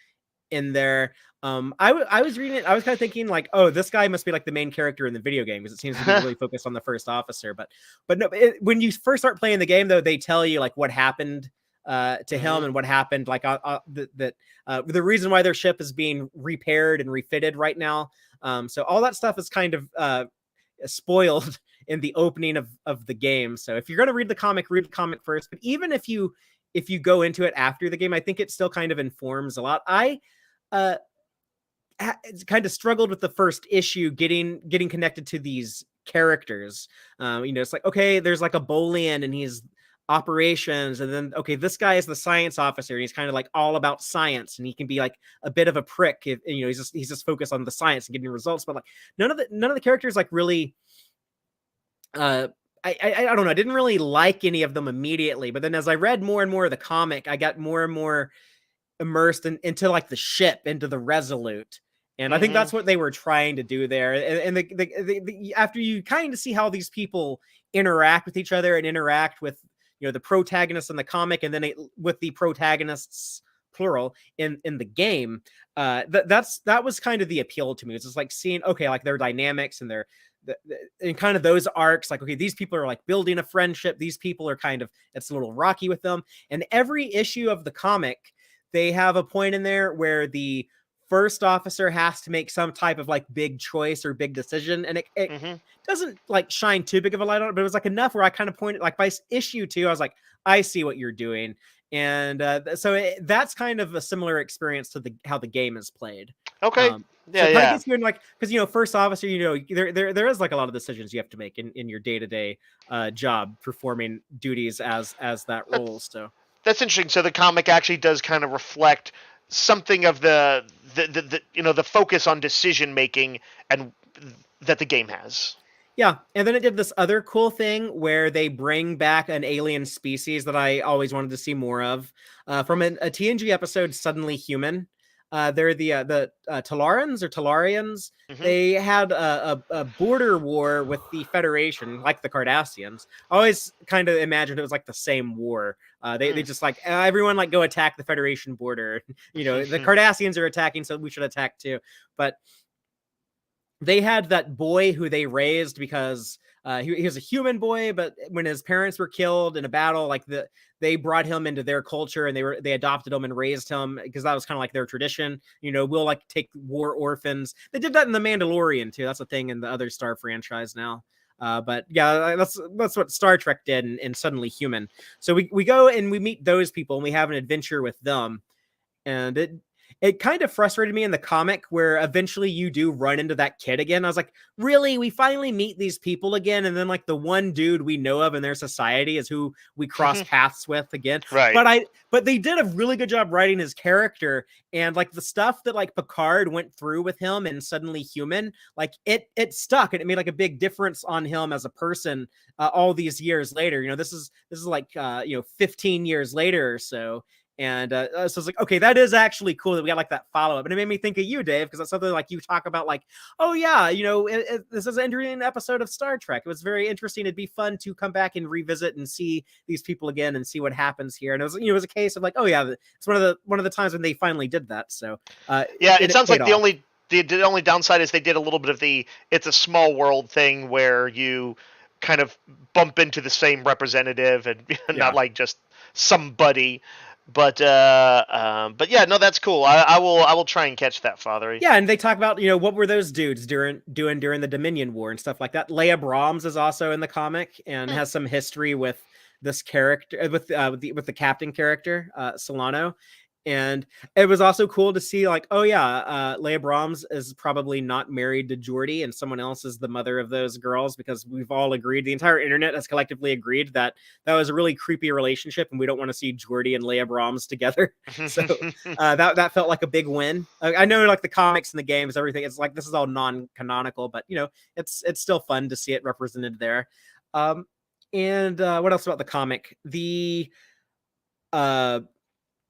in there. I was reading it, I was kind of thinking like, oh, this guy must be like the main character in the video game, because it seems to be really focused on the first officer. But no, when you first start playing the game, though, they tell you like what happened to him and what happened, like the reason why their ship is being repaired and refitted right now. So all that stuff is kind of spoiled in the opening of the game. So if you're going to read the comic first. But even if you go into it after the game, I think it still kind of informs a lot. I kind of struggled with the first issue getting connected to these characters. It's like, okay, there's like a Bolian, and he's operations, and then okay, this guy is the science officer, and he's kind of like all about science, and he can be like a bit of a prick if he's just focused on the science and getting results, but like none of the characters like really I don't know, I didn't really like any of them immediately, but then as I read more and more of the comic, I got more and more immersed into like the ship, into the Resolute. And I think that's what they were trying to do there. And after you kind of see how these people interact with each other and interact with the protagonists in the comic, and then with the protagonists plural in the game, that was kind of the appeal to me. It's just like seeing like their dynamics and and kind of those arcs, like, okay, these people are like building a friendship. These people are kind of, it's a little rocky with them. And every issue of the comic, they have a point in there where the first officer has to make some type of like big choice or big decision. And it doesn't like shine too big of a light on it, but it was like enough where I kind of pointed, like by issue 2, I was like, I see what you're doing. And that's kind of a similar experience to how the game is played. Okay. So it kind of gets you in, like, because first officer, there is like a lot of decisions you have to make in your day-to-day job, performing duties as that role. So that's interesting. So the comic actually does kind of reflect something of the focus on decision making and that the game has. Yeah, and then it did this other cool thing where they bring back an alien species that I always wanted to see more of, from a TNG episode, Suddenly Human. They're the Talarans or Talarians. They had a border war with the Federation, like the Cardassians. I always kind of imagined it was like the same war. They just like, everyone like go attack the Federation border. The Cardassians are attacking, so we should attack too. But they had that boy who they raised because he was a human boy, but when his parents were killed in a battle, like they brought him into their culture, and they adopted him and raised him because that was kind of like their tradition. We'll like take war orphans. They did that in The Mandalorian too. That's a thing in the other Star franchise now. But yeah, that's what Star Trek did in Suddenly Human. So we go and we meet those people, and we have an adventure with them. And it kind of frustrated me in the comic where eventually you do run into that kid again. I was like, really? We finally meet these people again? And then like the one dude we know of in their society is who we cross paths with again. Right. But they did a really good job writing his character, and like the stuff that like Picard went through with him and Suddenly Human, like it stuck, and it made like a big difference on him as a person all these years later. This is like 15 years later or so. And so it's like, okay, that is actually cool that we got like that follow up, and it made me think of you, Dave, because that's something like you talk about, like, oh yeah, this is an interesting episode of Star Trek. It was very interesting. It'd be fun to come back and revisit and see these people again and see what happens here. And it was, it was a case of like, oh yeah, it's one of the times when they finally did that. So yeah, it sounds like the only downside is they did a little bit of it's a small world thing where you kind of bump into the same representative and not like just somebody. But yeah, no, that's cool. I will try and catch that, Fatheree. Yeah, and they talk about what were those dudes doing during the Dominion War and stuff like that. Leia Brahms is also in the comic and has some history with this character, with the captain character, Solano. And it was also cool to see, like, oh yeah, Leia Brahms is probably not married to Geordi, and someone else is the mother of those girls, because we've all agreed, the entire internet has collectively agreed that was a really creepy relationship, and we don't want to see Geordi and Leia Brahms together. So that felt like a big win. I know, like, the comics and the games, everything, it's like this is all non-canonical, but it's still fun to see it represented there. And what else about the comic?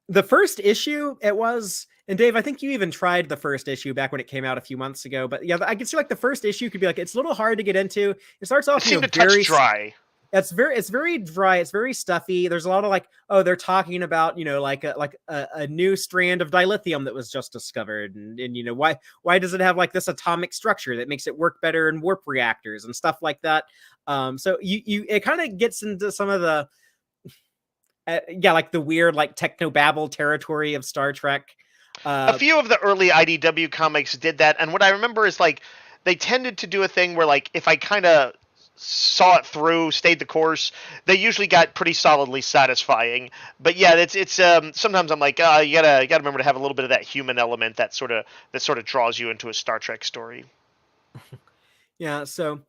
The first issue, it was, and Dave, I think you even tried the first issue back when it came out a few months ago, but yeah, I can see like the first issue could be like, it's a little hard to get into. It starts off, very dry. It's very dry. It's very stuffy. There's a lot of like, oh, they're talking about, like a new strand of dilithium that was just discovered. And why does it have like this atomic structure that makes it work better in warp reactors and stuff like that. So it kind of gets into some of the, like the weird, like technobabble territory of Star Trek. A few of the early IDW comics did that, and what I remember is like they tended to do a thing where, like, if I kind of saw it through, stayed the course, they usually got pretty solidly satisfying. But yeah, it's sometimes I'm like, you gotta remember to have a little bit of that human element that sort of draws you into a Star Trek story. Yeah, so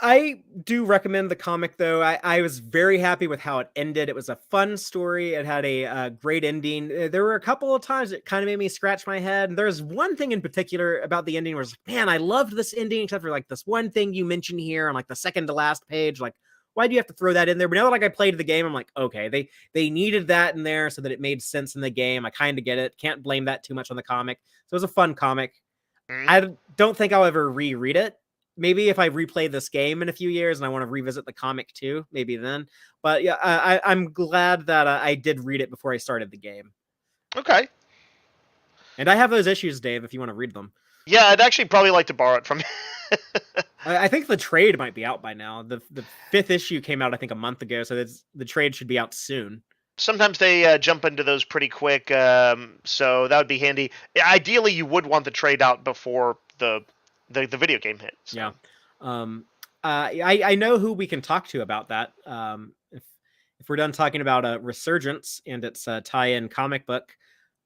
I do recommend the comic, though. I was very happy with how it ended. It was a fun story. It had a great ending. There were a couple of times it kind of made me scratch my head. And there's one thing in particular about the ending where it's like, man, I loved this ending, except for like this one thing you mentioned here on like the second to last page. Like, why do you have to throw that in there? But now that like I played the game, I'm like, okay, they needed that in there so that it made sense in the game. I kind of get it. Can't blame that too much on the comic. So it was a fun comic. I don't think I'll ever reread it. Maybe if I replay this game in a few years and I want to revisit the comic too, maybe then. But yeah, I'm glad that I did read it before I started the game. Okay. And I have those issues, Dave, if you want to read them. Yeah, I'd actually probably like to borrow it from you. I think the trade might be out by now. The 5th issue came out, I think, a month ago, so the trade should be out soon. Sometimes they jump into those pretty quick, so that would be handy. Ideally, you would want the trade out before the video game hit. So. Yeah. I know who we can talk to about that. If we're done talking about Resurgence and its tie-in comic book,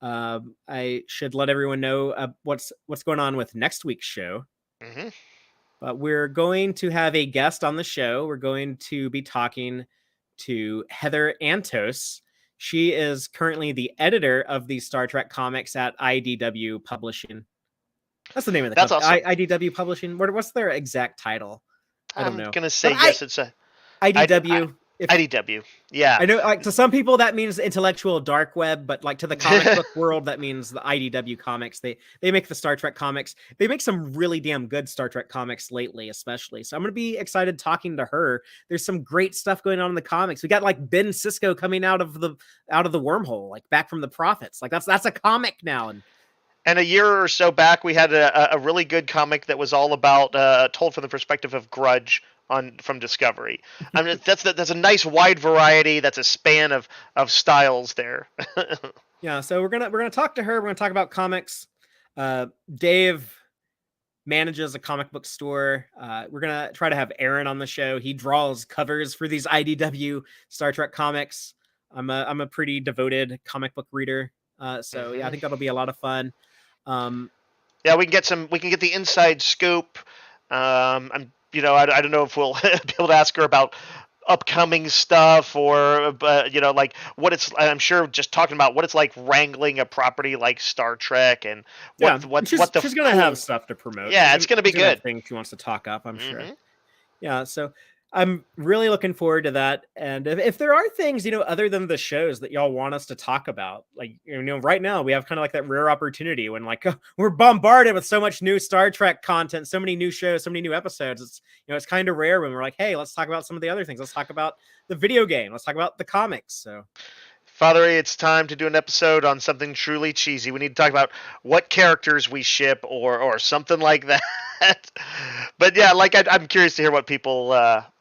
I should let everyone know what's going on with next week's show. Mm-hmm. But we're going to have a guest on the show. We're going to be talking to Heather Antos. She is currently the editor of the Star Trek comics at IDW Publishing. That's the name of the company. Awesome. IDW Publishing. What's their exact title? I don't know. I'm gonna say yes. It's a IDW. IDW. Yeah. I know. Like to some people that means intellectual dark web, but like to the comic book world that means the IDW comics. They make the Star Trek comics. They make some really damn good Star Trek comics lately, especially. So I'm gonna be excited talking to her. There's some great stuff going on in the comics. We got like Ben Sisko coming out of the wormhole, like back from the Prophets. Like that's a comic now. And a year or so back, we had a really good comic that was all about told from the perspective of Grudge from Discovery. I mean, that's a nice wide variety. That's a span of styles there. Yeah, so we're gonna talk to her. We're gonna talk about comics. Dave manages a comic book store. We're gonna try to have Aaron on the show. He draws covers for these IDW Star Trek comics. I'm a pretty devoted comic book reader. So yeah, I think that'll be a lot of fun. Yeah, we can get the inside scoop. I don't know if we'll be able to ask her about upcoming stuff or, like what it's, I'm sure just talking about what it's like wrangling a property like Star Trek and she's going to have stuff to promote. Yeah, it's going to be good. Things she wants to talk up, I'm sure. Yeah. So I'm really looking forward to that. And if there are things, other than the shows that y'all want us to talk about, like, right now we have kind of like that rare opportunity when like we're bombarded with so much new Star Trek content, so many new shows, so many new episodes. It's, it's kind of rare when we're like, hey, let's talk about some of the other things. Let's talk about the video game. Let's talk about the comics. So Fatheree, it's time to do an episode on something truly cheesy. We need to talk about what characters we ship or something like that. But yeah, like I'm curious to hear what people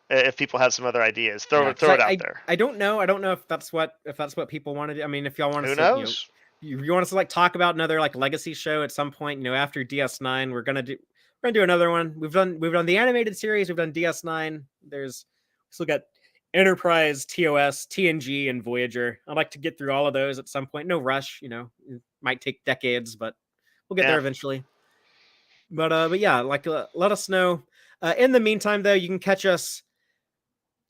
if people have some other ideas, throw it out there. I don't know. I don't know if that's what people want to do. I mean, if y'all want to, who knows? You want us to like talk about another like legacy show at some point. After DS9, we're gonna do another one. We've done the animated series. We've done DS9. There's still got Enterprise, TOS, TNG, and Voyager. I'd like to get through all of those at some point. No rush. It might take decades, but we'll get there eventually. But yeah, like let us know. In the meantime, though, you can catch us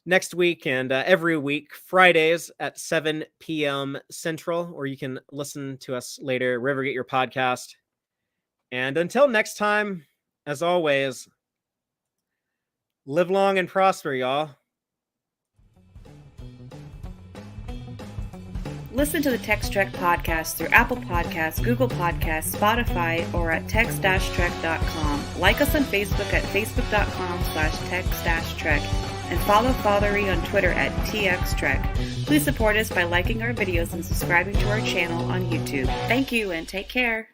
next week and every week, Fridays at 7 p.m. Central, or you can listen to us later, wherever you get your podcast. And until next time, as always, live long and prosper, y'all. Listen to the Tex-Trek podcast through Apple Podcasts, Google Podcasts, Spotify, or at tex-trek.com. Like us on Facebook at facebook.com/tex-trek. And follow Fatheree on Twitter at TXTrek. Please support us by liking our videos and subscribing to our channel on YouTube. Thank you and take care.